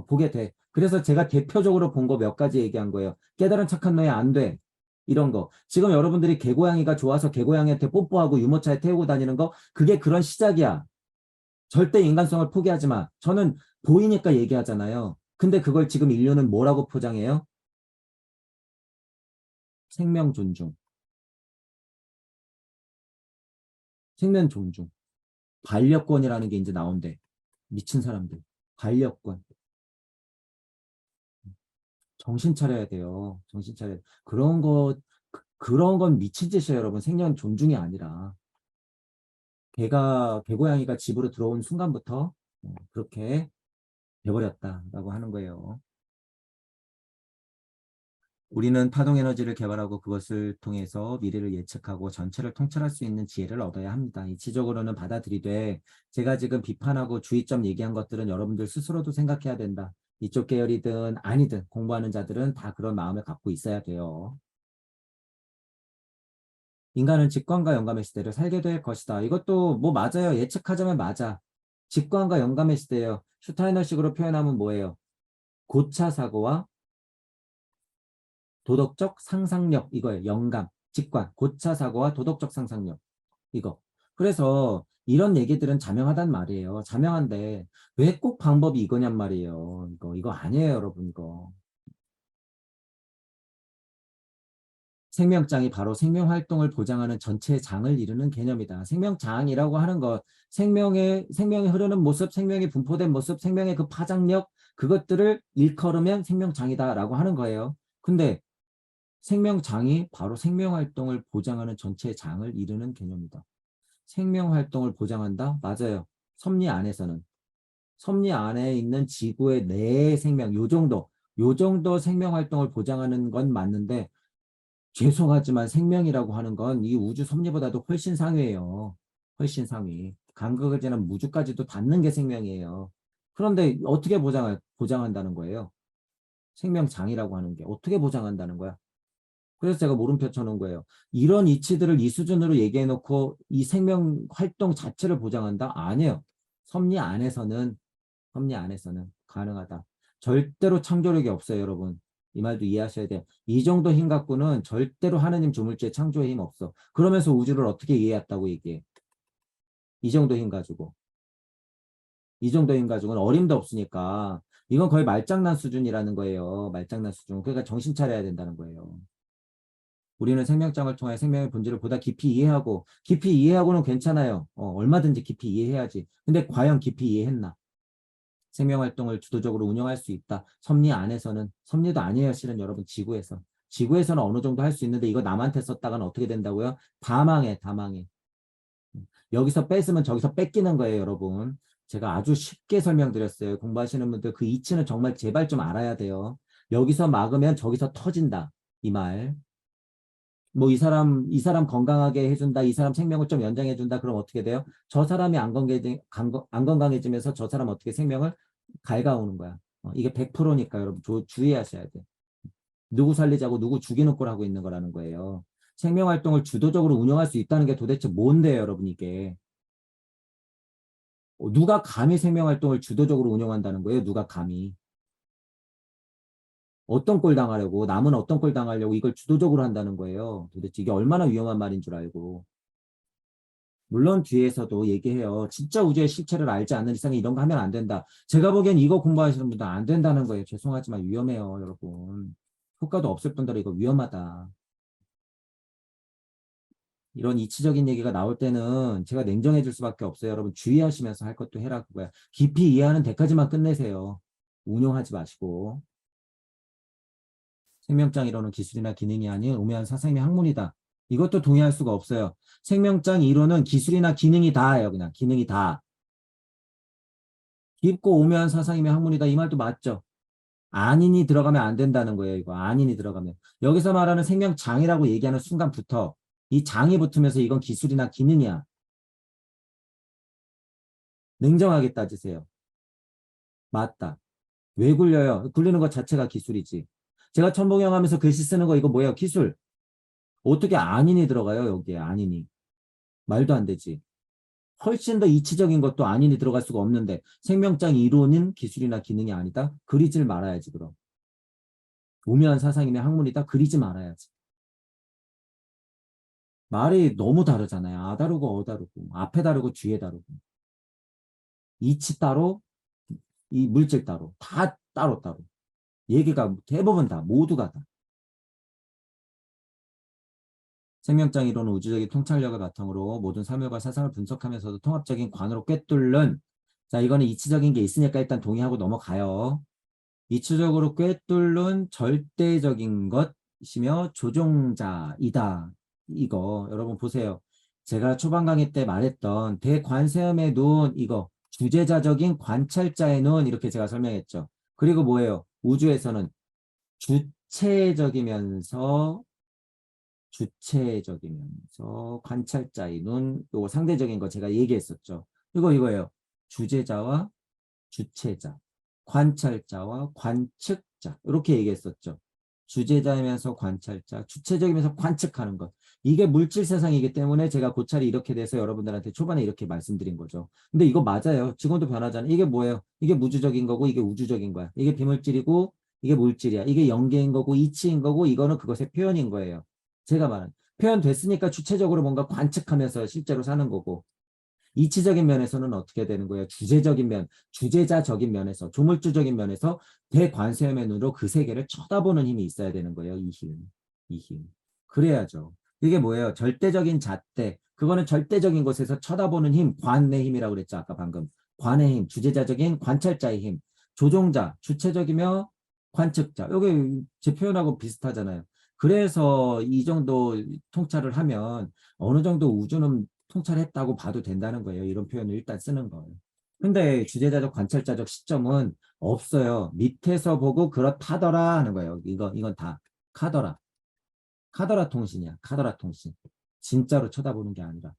보게 돼. 그래서 제가 대표적으로 본 거 몇 가지 얘기한 거예요. 깨달은 착한 너야 안 돼. 이런 거. 지금 여러분들이 개고양이가 좋아서 개고양이한테 뽀뽀하고 유모차에 태우고 다니는 거, 그게 그런 시작이야. 절대 인간성을 포기하지 마. 저는 보이니까 얘기하잖아요. 근데 그걸 지금 인류는 뭐라고 포장해요? 생명 존중. 생명 존중. 반려권이라는 게 이제 나온대. 미친 사람들. 반려권. 정신 차려야 돼요. 정신 차려야 돼. 그런 건 미친 짓이에요, 여러분. 생명 존중이 아니라. 개고양이가 집으로 들어온 순간부터 그렇게 돼버렸다라고 하는 거예요. 우리는 파동에너지를 개발하고 그것을 통해서 미래를 예측하고 전체를 통찰할 수 있는 지혜를 얻어야 합니다. 이치적으로는 받아들이되 제가 지금 비판하고 주의점 얘기한 것들은 여러분들 스스로도 생각해야 된다. 이쪽 계열이든 아니든 공부하는 자들은 다 그런 마음을 갖고 있어야 돼요. 인간은 직관과 영감의 시대를 살게 될 것이다. 이것도 뭐 맞아요. 예측하자면 맞아. 직관과 영감의 시대예요. 슈타이너식으로 표현하면 뭐예요? 고차 사고와 도덕적 상상력 이거예요. 영감, 직관, 고차 사고와 도덕적 상상력 이거. 그래서 이런 얘기들은 자명하단 말이에요. 자명한데 왜 꼭 방법이 이거냔 말이에요. 이거 아니에요, 여러분 이거. 생명장이 바로 생명활동을 보장하는 전체 장을 이루는 개념이다. 생명장이라고 하는 것, 생명이 흐르는 모습, 생명이 분포된 모습, 생명의 그 파장력, 그것들을 일컬으면 생명장이다라고 하는 거예요. 근데 생명장이 바로 생명활동을 보장하는 전체 장을 이루는 개념이다. 생명활동을 보장한다? 맞아요. 섭리 안에서는. 섭리 안에 있는 지구의 내 생명, 요 정도 생명활동을 보장하는 건 맞는데, 죄송하지만 생명이라고 하는 건 이 우주 섭리보다도 훨씬 상위예요. 훨씬 상위. 간극을 지난 무주까지도 닿는 게 생명이에요. 그런데 어떻게 보장한다는 거예요? 생명장이라고 하는 게 어떻게 보장한다는 거야? 그래서 제가 물음표 쳐놓은 거예요. 이런 이치들을 이 수준으로 얘기해놓고 이 생명 활동 자체를 보장한다? 아니에요. 섭리 안에서는 섭리 안에서는 가능하다. 절대로 창조력이 없어요, 여러분. 이 말도 이해하셔야 돼요. 이 정도 힘 갖고는 절대로 하느님 조물주의 창조의 힘 없어. 그러면서 우주를 어떻게 이해했다고 얘기해. 이 정도 힘 가지고. 이 정도 힘 가지고는 어림도 없으니까 이건 거의 말장난 수준이라는 거예요. 말장난 수준. 그러니까 정신 차려야 된다는 거예요. 우리는 생명장을 통해 생명의 본질을 보다 깊이 이해하고는 괜찮아요. 얼마든지 깊이 이해해야지. 근데 과연 깊이 이해했나? 생명활동을 주도적으로 운영할 수 있다. 섭리 안에서는, 섭리도 아니에요. 실은 여러분, 지구에서. 지구에서는 어느 정도 할 수 있는데 이거 남한테 썼다가는 어떻게 된다고요? 다 망해, 다 망해. 여기서 뺐으면 저기서 뺏기는 거예요, 여러분. 제가 아주 쉽게 설명드렸어요. 공부하시는 분들 그 이치는 정말 제발 좀 알아야 돼요. 여기서 막으면 저기서 터진다. 이 말. 뭐 이 사람 건강하게 해준다. 이 사람 생명을 좀 연장해준다. 그럼 어떻게 돼요? 저 사람이 안 건강해지면서 저 사람 어떻게 생명을 갉아오는 거야. 이게 100%니까 여러분 주의하셔야 돼. 누구 살리자고 누구 죽이는 꼴 하고 있는 거라는 거예요. 생명활동을 주도적으로 운영할 수 있다는 게 도대체 뭔데요, 여러분 이게. 누가 감히 생명활동을 주도적으로 운영한다는 거예요? 누가 감히. 어떤 꼴 당하려고, 남은 어떤 꼴 당하려고 이걸 주도적으로 한다는 거예요. 도대체 이게 얼마나 위험한 말인 줄 알고. 물론 뒤에서도 얘기해요. 진짜 우주의 실체를 알지 않는 이상에 이런 거 하면 안 된다. 제가 보기엔 이거 공부하시는 분들 안 된다는 거예요. 죄송하지만 위험해요, 여러분. 효과도 없을 뿐더러 이거 위험하다. 이런 이치적인 얘기가 나올 때는 제가 냉정해질 수밖에 없어요. 여러분 주의하시면서 할 것도 해라 그거야. 깊이 이해하는 데까지만 끝내세요. 운용하지 마시고. 생명장 이론은 기술이나 기능이 아닌 오묘한 사상의 학문이다. 이것도 동의할 수가 없어요. 생명장 이론은 기술이나 기능이 다예요. 그냥 기능이 다. 깊고 오묘한 사상이며 학문이다. 이 말도 맞죠. 안인이 들어가면 안 된다는 거예요. 이거 안인이 들어가면. 여기서 말하는 생명장이라고 얘기하는 순간부터 이 장이 붙으면서 이건 기술이나 기능이야. 냉정하게 따지세요. 맞다. 왜 굴려요? 굴리는 것 자체가 기술이지. 제가 천봉영 하면서 글씨 쓰는 거 이거 뭐예요? 기술. 어떻게 안인이 들어가요? 여기에 안인이. 말도 안 되지. 훨씬 더 이치적인 것도 안인이 들어갈 수가 없는데 생명장 이론은 기술이나 기능이 아니다? 그리질 말아야지 그럼. 오묘한 사상이며 학문이다? 그리지 말아야지. 말이 너무 다르잖아요. 아 다르고 어 다르고 앞에 다르고 뒤에 다르고 이치 따로 이 물질 따로 다 따로 얘기가 대부분 다 모두가 다 생명장 이론은 우주적인 통찰력을 바탕으로 모든 사물과 사상을 분석하면서도 통합적인 관으로 꿰뚫는 자 이거는 이치적인 게 있으니까 일단 동의하고 넘어가요. 이치적으로 꿰뚫는 절대적인 것이며 조종자이다. 이거 여러분 보세요. 제가 초반 강의 때 말했던 대관세음의 눈 이거 주제자적인 관찰자의 눈 이렇게 제가 설명했죠. 그리고 뭐예요? 우주에서는 주체적이면서 관찰자의 눈 요거 상대적인 거 제가 얘기했었죠. 이거예요. 주제자와 주체자, 관찰자와 관측자 이렇게 얘기했었죠. 주제자이면서 관찰자, 주체적이면서 관측하는 것. 이게 물질 세상이기 때문에 제가 고찰이 이렇게 돼서 여러분들한테 초반에 이렇게 말씀드린 거죠. 근데 이거 맞아요. 지금도 변하잖아요. 이게 뭐예요? 이게 무주적인 거고 이게 우주적인 거야. 이게 비물질이고 이게 물질이야. 이게 영계인 거고 이치인 거고 이거는 그것의 표현인 거예요. 제가 말한 표현됐으니까 주체적으로 뭔가 관측하면서 실제로 사는 거고 이치적인 면에서는 어떻게 되는 거예요? 주제적인 면, 주제자적인 면에서, 조물주적인 면에서 대관세면으로 그 세계를 쳐다보는 힘이 있어야 되는 거예요. 이 힘. 이 힘. 그래야죠. 이게 뭐예요? 절대적인 잣대. 그거는 절대적인 곳에서 쳐다보는 힘, 관의 힘이라고 그랬죠. 아까 방금. 관의 힘, 주제자적인 관찰자의 힘. 조종자, 주체적이며 관측자. 여기 제 표현하고 비슷하잖아요. 그래서 이 정도 통찰을 하면 어느 정도 우주는 통찰했다고 봐도 된다는 거예요. 이런 표현을 일단 쓰는 거예요. 근데 주제자적 관찰자적 시점은 없어요. 밑에서 보고 그렇다더라 하는 거예요. 이건 다 카더라. 카더라 통신이야. 카더라 통신. 진짜로 쳐다보는 게 아니라.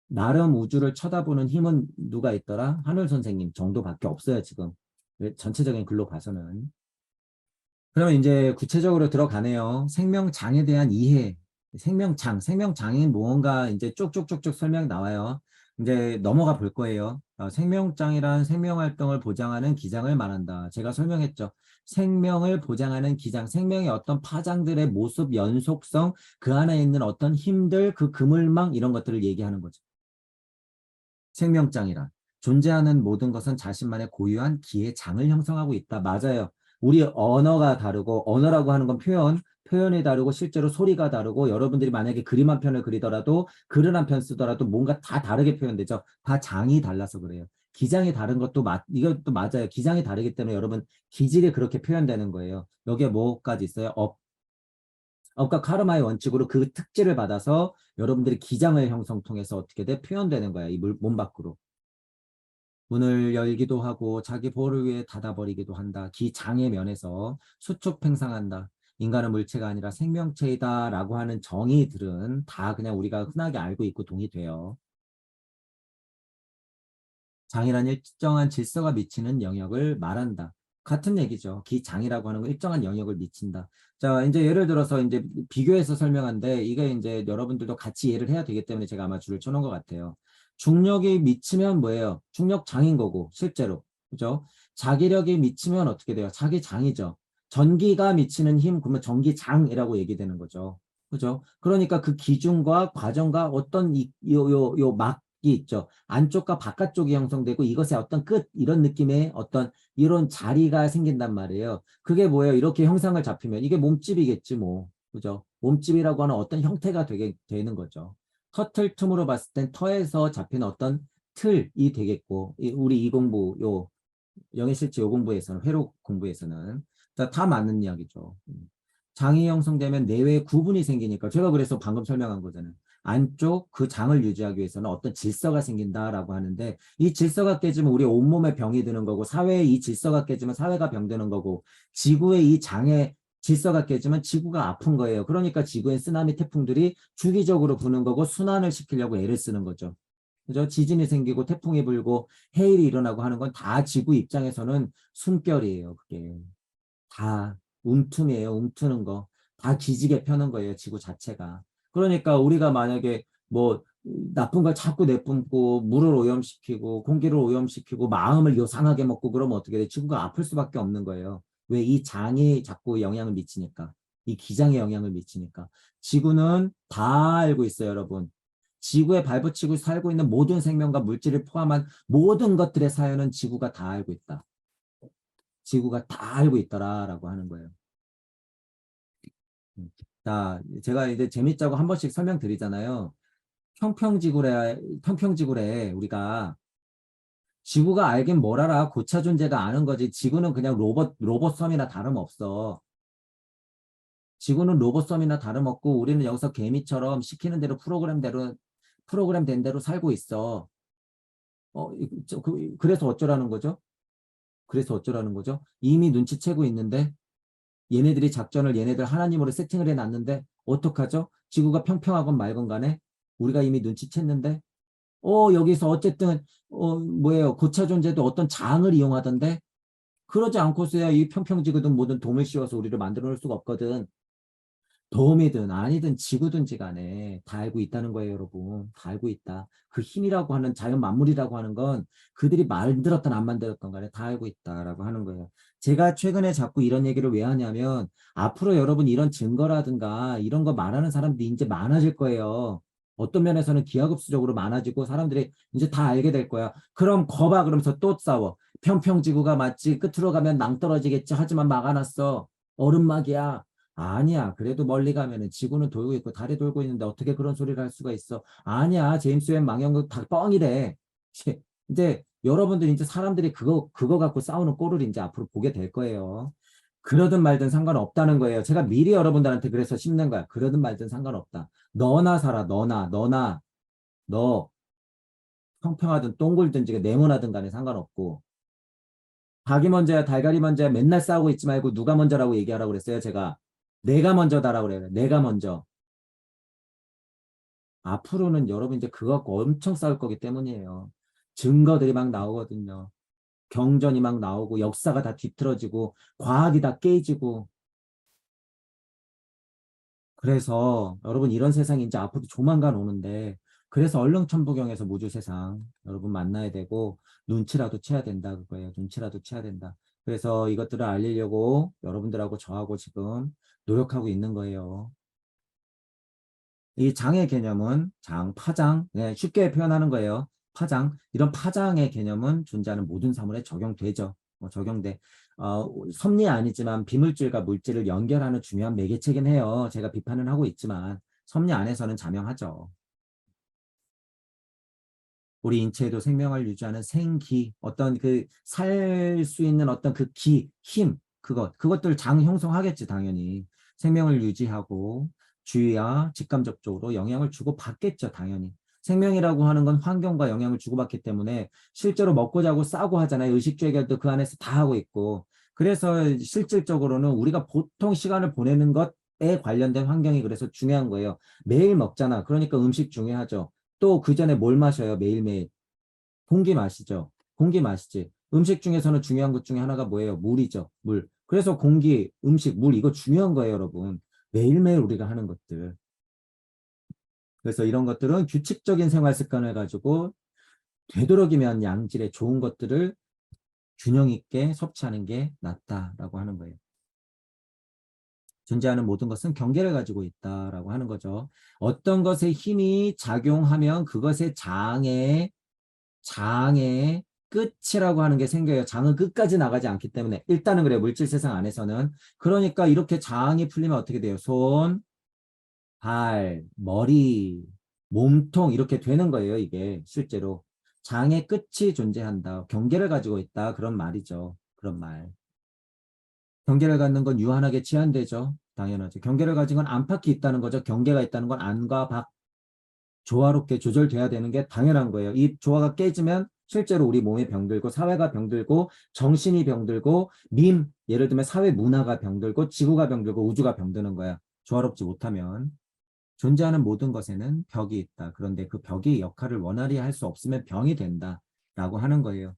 나름 우주를 쳐다보는 힘은 누가 있더라? 하늘 선생님 정도밖에 없어요, 지금. 전체적인 글로 봐서는. 그러면 이제 구체적으로 들어가네요. 생명장에 대한 이해. 생명장인 무언가 이제 쭉쭉쭉쭉 설명 나와요. 이제 넘어가 볼 거예요. 생명장이란 생명활동을 보장하는 기장을 말한다. 제가 설명했죠. 생명을 보장하는 기장, 생명의 어떤 파장들의 모습, 연속성, 그 안에 있는 어떤 힘들, 그 그물망 이런 것들을 얘기하는 거죠. 생명장이란 존재하는 모든 것은 자신만의 고유한 기의 장을 형성하고 있다. 맞아요. 우리 언어가 다르고 언어라고 하는 건 표현이 다르고 실제로 소리가 다르고 여러분들이 만약에 그림 한 편을 그리더라도 글을 한 편 쓰더라도 뭔가 다 다르게 표현되죠. 다 장이 달라서 그래요. 기장이 다른 것도 이것도 맞아요. 기장이 다르기 때문에 여러분 기질이 그렇게 표현되는 거예요. 여기에 뭐까지 있어요? 업과 카르마의 원칙으로 그 특질을 받아서 여러분들이 기장을 형성 통해서 어떻게 돼? 표현되는 거야. 이 몸 밖으로. 문을 열기도 하고 자기 보호를 위해 닫아버리기도 한다. 기장의 면에서 수축 팽상한다. 인간은 물체가 아니라 생명체이다 라고 하는 정의들은 다 그냥 우리가 흔하게 알고 있고 동의돼요. 장이란 일정한 질서가 미치는 영역을 말한다. 같은 얘기죠. 기장이라고 하는 건 일정한 영역을 미친다. 자, 이제 예를 들어서 이제 비교해서 설명한데 이게 이제 여러분들도 같이 이해를 해야 되기 때문에 제가 아마 줄을 쳐놓은 것 같아요. 중력이 미치면 뭐예요? 중력 장인 거고 실제로. 그죠? 자기력이 미치면 어떻게 돼요? 자기장이죠. 전기가 미치는 힘 그러면 전기장이라고 얘기되는 거죠. 그죠? 그러니까 그 기준과 과정과 어떤 막이 있죠. 안쪽과 바깥쪽이 형성되고 이것의 어떤 끝 이런 느낌의 어떤 이런 자리가 생긴단 말이에요. 그게 뭐예요? 이렇게 형상을 잡히면 이게 몸집이겠지 뭐. 그죠? 몸집이라고 하는 어떤 형태가 되는 거죠. 터틀 틈으로 봤을 땐 터에서 잡히는 어떤 틀이 되겠고, 우리 이 공부, 영해실제 요 공부에서는, 회로 공부에서는 다 맞는 이야기죠. 장이 형성되면 내외에 구분이 생기니까, 제가 그래서 방금 설명한 거잖아요. 안쪽 그 장을 유지하기 위해서는 어떤 질서가 생긴다라고 하는데, 이 질서가 깨지면 우리 온몸에 병이 드는 거고, 사회에 이 질서가 깨지면 사회가 병드는 거고, 지구의 이 장의 질서가 깨지면 지구가 아픈 거예요. 그러니까 지구엔 쓰나미 태풍들이 주기적으로 부는 거고, 순환을 시키려고 애를 쓰는 거죠. 그죠? 지진이 생기고 태풍이 불고 해일이 일어나고 하는 건 다 지구 입장에서는 숨결이에요. 그게 다 움틈이에요. 움트는 거. 다 기지개 펴는 거예요. 지구 자체가. 그러니까 우리가 만약에 뭐 나쁜 걸 자꾸 내뿜고 물을 오염시키고 공기를 오염시키고 마음을 요상하게 먹고 그러면 어떻게 돼? 지구가 아플 수밖에 없는 거예요. 왜? 이 장이 자꾸 영향을 미치니까. 이 기장에 영향을 미치니까. 지구는 다 알고 있어요, 여러분. 지구에 발붙이고 살고 있는 모든 생명과 물질을 포함한 모든 것들의 사연은 지구가 다 알고 있다. 지구가 다 알고 있더라라고 하는 거예요. 자, 제가 이제 재밌자고 한 번씩 설명드리잖아요. 평평지구래 우리가 지구가 알긴 뭘 알아. 고차 존재가 아는 거지. 지구는 그냥 로봇섬이나 다름없어. 지구는 로봇섬이나 다름없고 우리는 여기서 개미처럼 시키는 대로 프로그램된 대로 살고 있어. 그래서 어쩌라는 거죠? 그래서 어쩌라는 거죠? 이미 눈치채고 있는데 얘네들이 작전을 얘네들 하나님으로 세팅을 해놨는데 어떡하죠? 지구가 평평하건 말건 간에 우리가 이미 눈치챘는데 여기서 어쨌든 뭐예요? 고차 존재도 어떤 장을 이용하던데 그러지 않고서야 이 평평지구든 뭐든 돔을 씌워서 우리를 만들어 놓을 수가 없거든. 돔이든 아니든 지구든지 간에 다 알고 있다는 거예요, 여러분. 다 알고 있다. 그 힘이라고 하는 자연 만물이라고 하는 건 그들이 만들었던 안 만들었던 간에 다 알고 있다라고 하는 거예요. 제가 최근에 자꾸 이런 얘기를 왜 하냐면 앞으로 여러분 이런 증거라든가 이런 거 말하는 사람들이 이제 많아질 거예요. 어떤 면에서는 기하급수적으로 많아지고 사람들이 이제 다 알게 될 거야. 그럼 거봐 그러면서 또 싸워. 평평지구가 맞지. 끝으로 가면 낭떠러지겠지. 하지만 막아놨어. 얼음막이야. 아니야. 그래도 멀리 가면은 지구는 돌고 있고 달이 돌고 있는데 어떻게 그런 소리를 할 수가 있어? 아니야. 제임스 웹 망연경 다 뻥이래. 이제 여러분들 이제 사람들이 그거 갖고 싸우는 꼴을 이제 앞으로 보게 될 거예요. 그러든 말든 상관없다는 거예요. 제가 미리 여러분들한테 그래서 심는 거야. 그러든 말든 상관없다. 너나 살아. 너 평평하든 동글든지 네모나든 간에 상관없고 닭이 먼저야 달걀이 먼저야 맨날 싸우고 있지 말고 누가 먼저라고 얘기하라고 그랬어요. 제가 내가 먼저다라고 그래요. 내가 먼저. 앞으로는 여러분 이제 그거 갖고 엄청 싸울 거기 때문이에요. 증거들이 막 나오거든요. 경전이 막 나오고 역사가 다 뒤틀어지고 과학이 다 깨지고 그래서 여러분 이런 세상이 이제 앞으로 조만간 오는데 그래서 얼렁천부경에서 무주 세상 여러분 만나야 되고 눈치라도 채야 된다 그거예요. 눈치라도 채야 된다. 그래서 이것들을 알리려고 여러분들하고 저하고 지금 노력하고 있는 거예요. 이 장의 개념은 파장, 네, 쉽게 표현하는 거예요. 파장, 이런 파장의 개념은 존재하는 모든 사물에 적용되죠. 적용돼. 섭리 아니지만 비물질과 물질을 연결하는 중요한 매개체긴 해요. 제가 비판은 하고 있지만 섭리 안에서는 자명하죠. 우리 인체에도 생명을 유지하는 생기, 어떤 그 살 수 있는 어떤 그 힘, 그것들 장 형성하겠지, 당연히. 생명을 유지하고 주위와 직간접적으로 영향을 주고 받겠죠, 당연히. 생명이라고 하는 건 환경과 영향을 주고받기 때문에 실제로 먹고 자고 싸고 하잖아요. 의식주 해결도 그 안에서 다 하고 있고. 그래서 실질적으로는 우리가 보통 시간을 보내는 것에 관련된 환경이 그래서 중요한 거예요. 매일 먹잖아. 그러니까 음식 중요하죠. 또 그 전에 뭘 마셔요? 매일매일. 공기 마시죠. 공기 마시지. 음식 중에서는 중요한 것 중에 하나가 뭐예요? 물이죠. 물. 그래서 공기, 음식, 물 이거 중요한 거예요, 여러분. 매일매일 우리가 하는 것들. 그래서 이런 것들은 규칙적인 생활 습관을 가지고 되도록이면 양질의 좋은 것들을 균형 있게 섭취하는 게 낫다라고 하는 거예요. 존재하는 모든 것은 경계를 가지고 있다라고 하는 거죠. 어떤 것에 힘이 작용하면 그것의 장의 끝이라고 하는 게 생겨요. 장은 끝까지 나가지 않기 때문에 일단은 그래요. 물질 세상 안에서는. 그러니까 이렇게 장이 풀리면 어떻게 돼요? 손, 발, 머리. 몸통 이렇게 되는 거예요. 이게 실제로. 장의 끝이 존재한다. 경계를 가지고 있다. 그런 말이죠. 그런 말. 경계를 갖는 건 유한하게 치환되죠. 당연하죠. 경계를 가진 건 안팎이 있다는 거죠. 경계가 있다는 건 안과 밖 조화롭게 조절돼야 되는 게 당연한 거예요. 이 조화가 깨지면 실제로 우리 몸이 병들고 사회가 병들고 정신이 병들고 예를 들면 사회 문화가 병들고 지구가 병들고 우주가 병드는 거야. 조화롭지 못하면. 존재하는 모든 것에는 벽이 있다. 그런데 그 벽이 역할을 원활히 할 수 없으면 병이 된다라고 하는 거예요.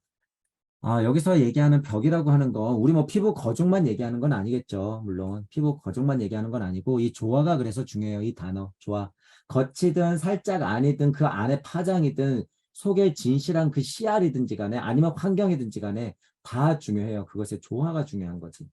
여기서 얘기하는 벽이라고 하는 건 우리 뭐 피부 거죽만 얘기하는 건 아니겠죠. 물론 피부 거죽만 얘기하는 건 아니고 이 조화가 그래서 중요해요. 이 단어 조화. 겉이든 살짝 안이든 그 안에 파장이든 속에 진실한 그 씨알이든지 간에 아니면 환경이든지 간에 다 중요해요. 그것의 조화가 중요한 거지.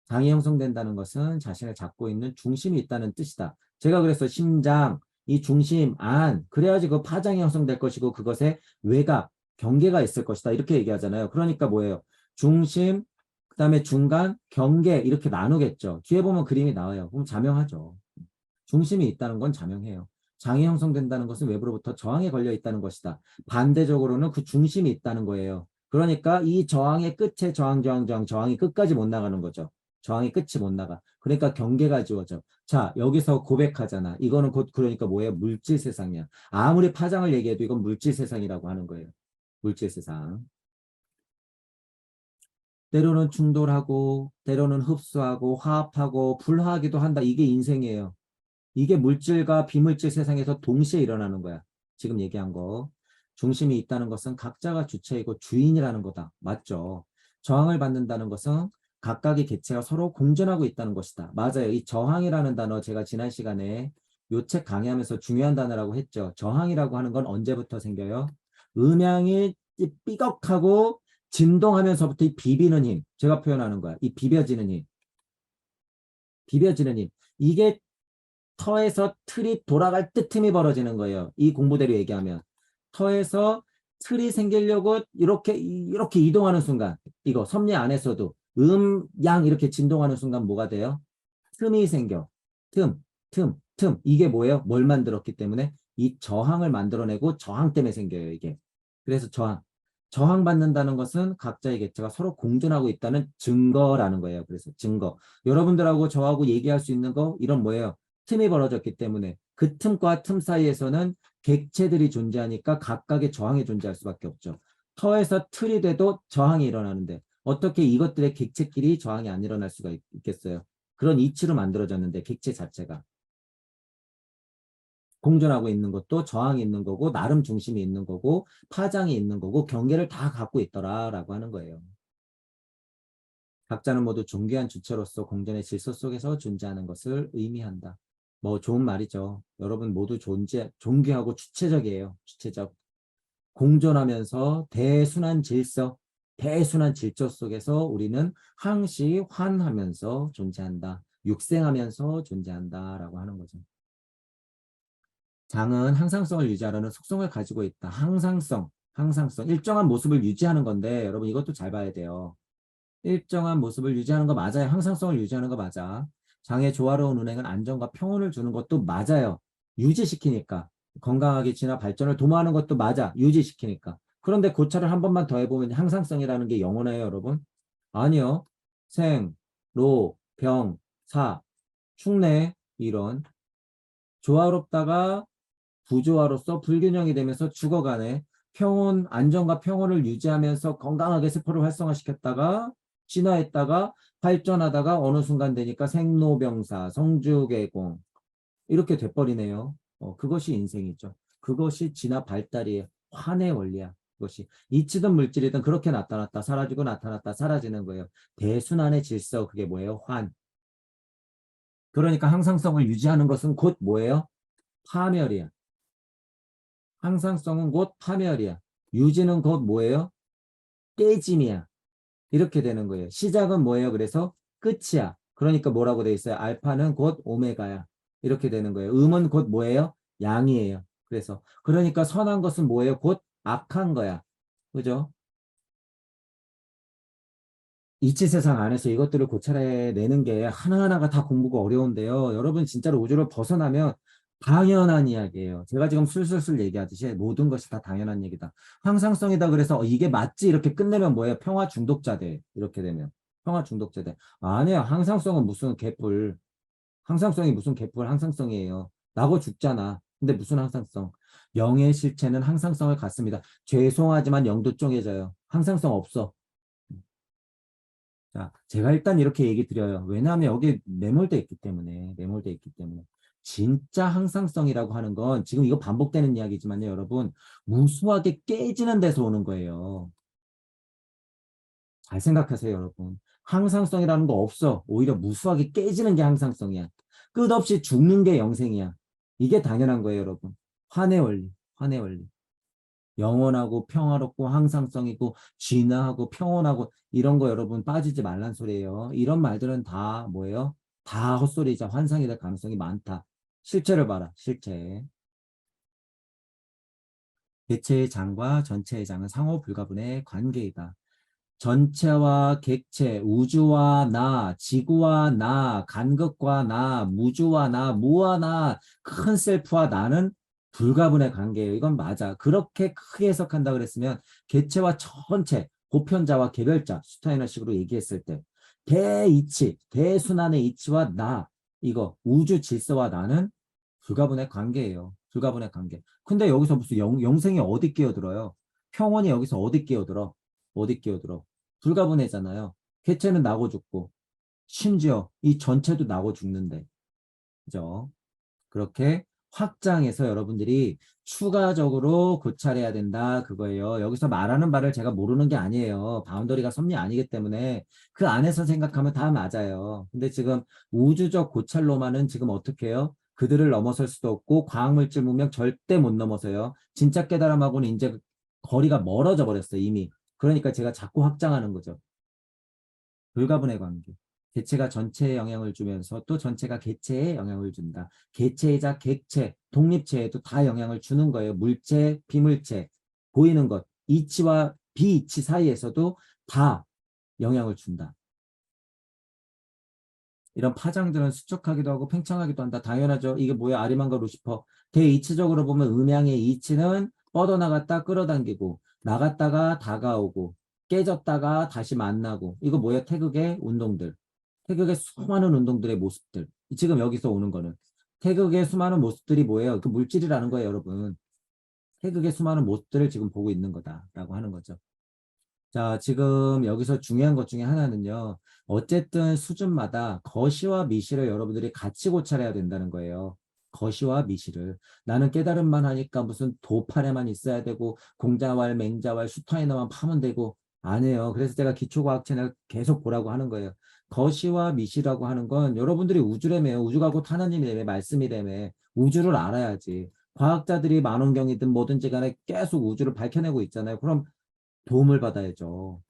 장이 형성된다는 것은 자신을 잡고 있는 중심이 있다는 뜻이다. 제가 그래서 심장, 이 중심, 안, 그래야지 그 파장이 형성될 것이고 그것에 외곽, 경계가 있을 것이다. 이렇게 얘기하잖아요. 그러니까 뭐예요? 중심, 그 다음에 중간, 경계 이렇게 나누겠죠. 뒤에 보면 그림이 나와요. 그럼 자명하죠. 중심이 있다는 건 자명해요. 장이 형성된다는 것은 외부로부터 저항에 걸려 있다는 것이다. 반대적으로는 그 중심이 있다는 거예요. 그러니까 이 저항의 끝에 저항이 끝까지 못 나가는 거죠. 저항이 끝이 못 나가. 그러니까 경계가 지워져. 자, 여기서 고백하잖아. 이거는 곧 그러니까 뭐예요? 물질 세상이야. 아무리 파장을 얘기해도 이건 물질 세상이라고 하는 거예요. 물질 세상. 때로는 충돌하고, 때로는 흡수하고, 화합하고, 불화하기도 한다. 이게 인생이에요. 이게 물질과 비물질 세상에서 동시에 일어나는 거야. 지금 얘기한 거. 중심이 있다는 것은 각자가 주체이고 주인이라는 거다. 맞죠? 저항을 받는다는 것은 각각의 개체가 서로 공존하고 있다는 것이다. 맞아요. 이 저항이라는 단어 제가 지난 시간에 요 책 강의하면서 중요한 단어라고 했죠. 저항이라고 하는 건 언제부터 생겨요? 음양이 삐걱하고 진동하면서부터 이 비비는 힘. 제가 표현하는 거야. 이 비벼지는 힘. 비벼지는 힘. 이게 터에서 틀이 돌아갈 때 틈이 벌어지는 거예요. 이 공부대로 얘기하면. 터에서 틀이 생기려고 이렇게 이동하는 순간, 이거 섭리 안에서도 양 이렇게 진동하는 순간 뭐가 돼요? 틈이 생겨. 틈. 이게 뭐예요? 뭘 만들었기 때문에? 이 저항을 만들어내고 저항 때문에 생겨요, 이게. 그래서 저항. 저항받는다는 것은 각자의 객체가 서로 공존하고 있다는 증거라는 거예요. 그래서 증거. 여러분들하고 저하고 얘기할 수 있는 거, 이런 뭐예요? 틈이 벌어졌기 때문에 그 틈과 틈 사이에서는 객체들이 존재하니까 각각의 저항이 존재할 수밖에 없죠. 터에서 틀이 돼도 저항이 일어나는데 어떻게 이것들의 객체끼리 저항이 안 일어날 수가 있겠어요? 그런 이치로 만들어졌는데 객체 자체가. 공존하고 있는 것도 저항이 있는 거고 나름 중심이 있는 거고 파장이 있는 거고 경계를 다 갖고 있더라라고 하는 거예요. 각자는 모두 존귀한 주체로서 공존의 질서 속에서 존재하는 것을 의미한다. 뭐 좋은 말이죠. 여러분 모두 존귀하고 주체적이에요. 주체적. 공존하면서 대순한 질서 속에서 우리는 항시 환하면서 존재한다. 육생하면서 존재한다라고 하는 거죠. 장은 항상성을 유지하려는 속성을 가지고 있다. 항상성. 일정한 모습을 유지하는 건데 여러분 이것도 잘 봐야 돼요. 일정한 모습을 유지하는 거 맞아요. 항상성을 유지하는 거 맞아. 장의 조화로운 운행은 안정과 평온을 주는 것도 맞아요. 유지시키니까. 건강하게 진화 발전을 도모하는 것도 맞아. 유지시키니까. 그런데 고찰을 한 번만 더 해보면 항상성이라는 게 영원해요, 여러분? 아니요. 생, 로, 병, 사, 축내 이런 조화롭다가 부조화로서 불균형이 되면서 죽어가네. 안정과 평온을 유지하면서 건강하게 세포를 활성화시켰다가 진화했다가 발전하다가 어느 순간 되니까 생로병사, 성주개공 이렇게 돼버리네요. 그것이 인생이죠. 그것이 진화 발달이에요. 환의 원리야. 그것이 이치든 물질이든 그렇게 나타났다 사라지고 나타났다 사라지는 거예요. 대순환의 질서 그게 뭐예요? 환. 그러니까 항상성을 유지하는 것은 곧 뭐예요? 파멸이야. 항상성은 곧 파멸이야. 유지는 곧 뭐예요? 깨짐이야. 이렇게 되는 거예요. 시작은 뭐예요? 그래서 끝이야. 그러니까 뭐라고 돼 있어요? 알파는 곧 오메가야. 이렇게 되는 거예요. 음은 곧 뭐예요? 양이에요. 그러니까 선한 것은 뭐예요? 곧 악한 거야. 그죠? 이치 세상 안에서 이것들을 고찰해내는 게 하나하나가 다 공부가 어려운데요. 여러분 진짜로 우주를 벗어나면 당연한 이야기예요. 제가 지금 술술술 얘기하듯이 모든 것이 다 당연한 얘기다. 항상성이다 그래서 이게 맞지 이렇게 끝내면 뭐예요? 평화 중독자 돼. 이렇게 되면. 평화 중독자 돼. 아니야. 항상성은 무슨 개뿔. 항상성이 무슨 개뿔 항상성이에요. 나고 죽잖아. 근데 무슨 항상성? 영의 실체는 항상성을 갖습니다. 죄송하지만 영도 쪼개져요. 항상성 없어. 자, 제가 일단 이렇게 얘기 드려요. 왜냐하면 여기 매몰돼 있기 때문에, 매몰돼 있기 때문에. 진짜 항상성이라고 하는 건 지금 이거 반복되는 이야기지만요, 여러분. 무수하게 깨지는 데서 오는 거예요. 잘 생각하세요, 여러분. 항상성이라는 거 없어. 오히려 무수하게 깨지는 게 항상성이야. 끝없이 죽는 게 영생이야. 이게 당연한 거예요, 여러분. 환의 원리, 환의 원리. 영원하고 평화롭고 항상성이고 진화하고 평온하고 이런 거 여러분 빠지지 말란 소리예요. 이런 말들은 다 뭐예요? 다 헛소리자. 환상이 될 가능성이 많다. 실체를 봐라. 실체. 개체의 장과 전체의 장은 상호 불가분의 관계이다. 전체와 객체, 우주와 나, 지구와 나, 간극과 나, 무주와 나, 무와 나, 큰 셀프와 나는 불가분의 관계예요. 이건 맞아. 그렇게 크게 해석한다 그랬으면 개체와 전체, 보편자와 개별자, 슈타이너식으로 얘기했을 때 대이치, 대순환의 이치와 나, 이거 우주 질서와 나는 불가분의 관계예요. 불가분의 관계. 근데 여기서 무슨 영생이 어디 끼어들어요? 평온이 여기서 어디 끼어들어? 어디 끼어들어? 불가분해잖아요. 개체는 나고 죽고 심지어 이 전체도 나고 죽는데 그죠? 그렇게 확장해서 여러분들이 추가적으로 고찰해야 된다 그거예요. 여기서 말하는 바를 제가 모르는 게 아니에요. 바운더리가 섭리 아니기 때문에 그 안에서 생각하면 다 맞아요. 근데 지금 우주적 고찰로만은 지금 어떻게 해요? 그들을 넘어설 수도 없고 과학물질 문명 절대 못 넘어서요. 진짜 깨달음하고는 이제 거리가 멀어져 버렸어요 이미. 그러니까 제가 자꾸 확장하는 거죠. 불가분의 관계. 개체가 전체에 영향을 주면서 또 전체가 개체에 영향을 준다. 개체이자 객체, 독립체에도 다 영향을 주는 거예요. 물체, 비물체, 보이는 것, 이치와 비이치 사이에서도 다 영향을 준다. 이런 파장들은 수척하기도 하고 팽창하기도 한다. 당연하죠. 이게 뭐야? 아리만과 루시퍼. 대이치적으로 보면 음양의 이치는 뻗어나갔다 끌어당기고 나갔다가 다가오고 깨졌다가 다시 만나고 이거 뭐야? 태극의 운동들. 태극의 수많은 운동들의 모습들. 지금 여기서 오는 거는 태극의 수많은 모습들이 뭐예요? 그 물질이라는 거예요, 여러분. 태극의 수많은 모습들을 지금 보고 있는 거다라고 하는 거죠. 자, 지금 여기서 중요한 것 중에 하나는요. 어쨌든 수준마다 거시와 미시를 여러분들이 같이 고찰해야 된다는 거예요. 거시와 미시를. 나는 깨달음만 하니까 무슨 도판에만 있어야 되고 공자왈, 맹자왈, 슈타이너만 파면 되고 아니에요. 그래서 제가 기초과학 채널 계속 보라고 하는 거예요. 거시와 미시라고 하는 건 여러분들이 우주라며 우주가 곧 하나님이라며 말씀이라며 우주를 알아야지. 과학자들이 만원경이든 뭐든지 간에 계속 우주를 밝혀내고 있잖아요. 그럼 도움을 받아야죠.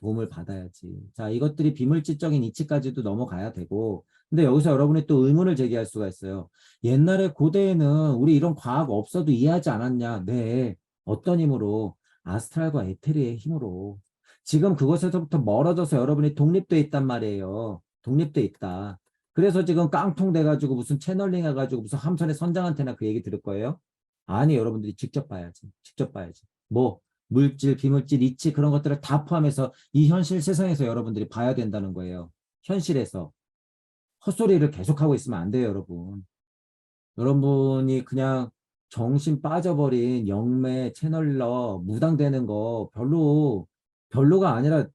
도움을 받아야지. 자, 이것들이 비물질적인 이치까지도 넘어가야 되고, 근데 여기서 여러분이 또 의문을 제기할 수가 있어요. 옛날에 고대에는 우리 이런 과학 없어도 이해하지 않았냐? 네. 어떤 힘으로? 아스트랄과 에테리의 힘으로. 지금 그것에서부터 멀어져서 여러분이 독립돼 있단 말이에요. 독립돼 있다. 그래서 지금 깡통 돼가지고 무슨 채널링 해가지고 무슨 함선의 선장한테나 그 얘기 들을 거예요? 아니, 여러분들이 직접 봐야지. 직접 봐야지. 뭐? 물질, 비물질, 이치 그런 것들을 다 포함해서 이 현실 세상에서 여러분들이 봐야 된다는 거예요. 현실에서. 헛소리를 계속하고 있으면 안 돼요, 여러분. 여러분이 그냥 정신 빠져버린 영매 채널러 무당되는 거 별로가 아니라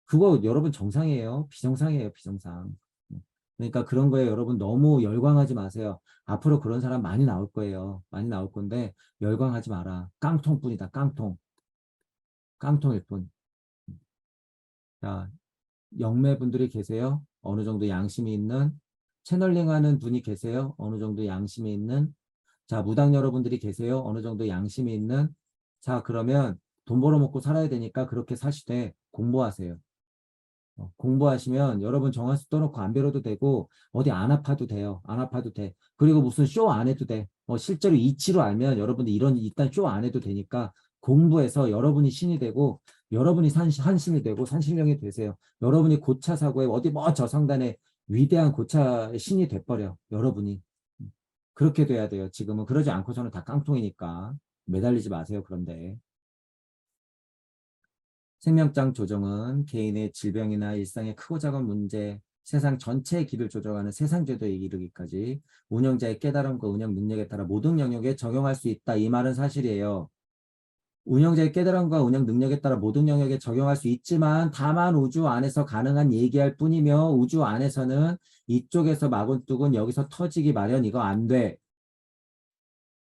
그거 여러분 정상이에요. 비정상이에요, 비정상. 그러니까 그런 거에 여러분 너무 열광하지 마세요. 앞으로 그런 사람 많이 나올 거예요. 많이 나올 건데 열광하지 마라. 깡통뿐이다, 깡통. 깡통일 뿐. 자, 영매분들이 계세요. 어느 정도 양심이 있는 채널링 하는 분이 계세요. 어느 정도 양심이 있는 자, 무당 여러분들이 계세요. 어느 정도 양심이 있는 자, 그러면 돈 벌어먹고 살아야 되니까 그렇게 사시되 공부하세요. 공부하시면 여러분 정화수 떠놓고 안 배워도 되고 어디 안 아파도 돼요. 안 아파도 돼. 그리고 무슨 쇼 안 해도 돼. 실제로 이치로 알면 여러분들 이런 일단 쇼 안 해도 되니까 공부해서 여러분이 신이 되고 여러분이 한신이 되고 산신령이 되세요. 여러분이 고차 사고에 어디 뭐 저 상단에 위대한 고차 신이 돼버려. 여러분이. 그렇게 돼야 돼요. 지금은 그러지 않고서는 다 깡통이니까 매달리지 마세요. 그런데 생명장 조정은 개인의 질병이나 일상의 크고 작은 문제, 세상 전체의 길을 조정하는 세상제도에 이르기까지 운영자의 깨달음과 운영 능력에 따라 모든 영역에 적용할 수 있다. 이 말은 사실이에요. 운영자의 깨달음과 운영 능력에 따라 모든 영역에 적용할 수 있지만 다만 우주 안에서 가능한 얘기할 뿐이며 우주 안에서는 이쪽에서 마군뚜군 여기서 터지기 마련. 이거 안 돼.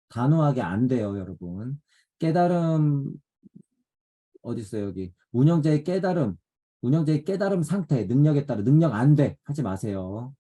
단호하게 안 돼요, 여러분. 깨달음 어디 있어요, 여기. 운영자의 깨달음 상태, 능력에 따라 능력 안 돼. 하지 마세요.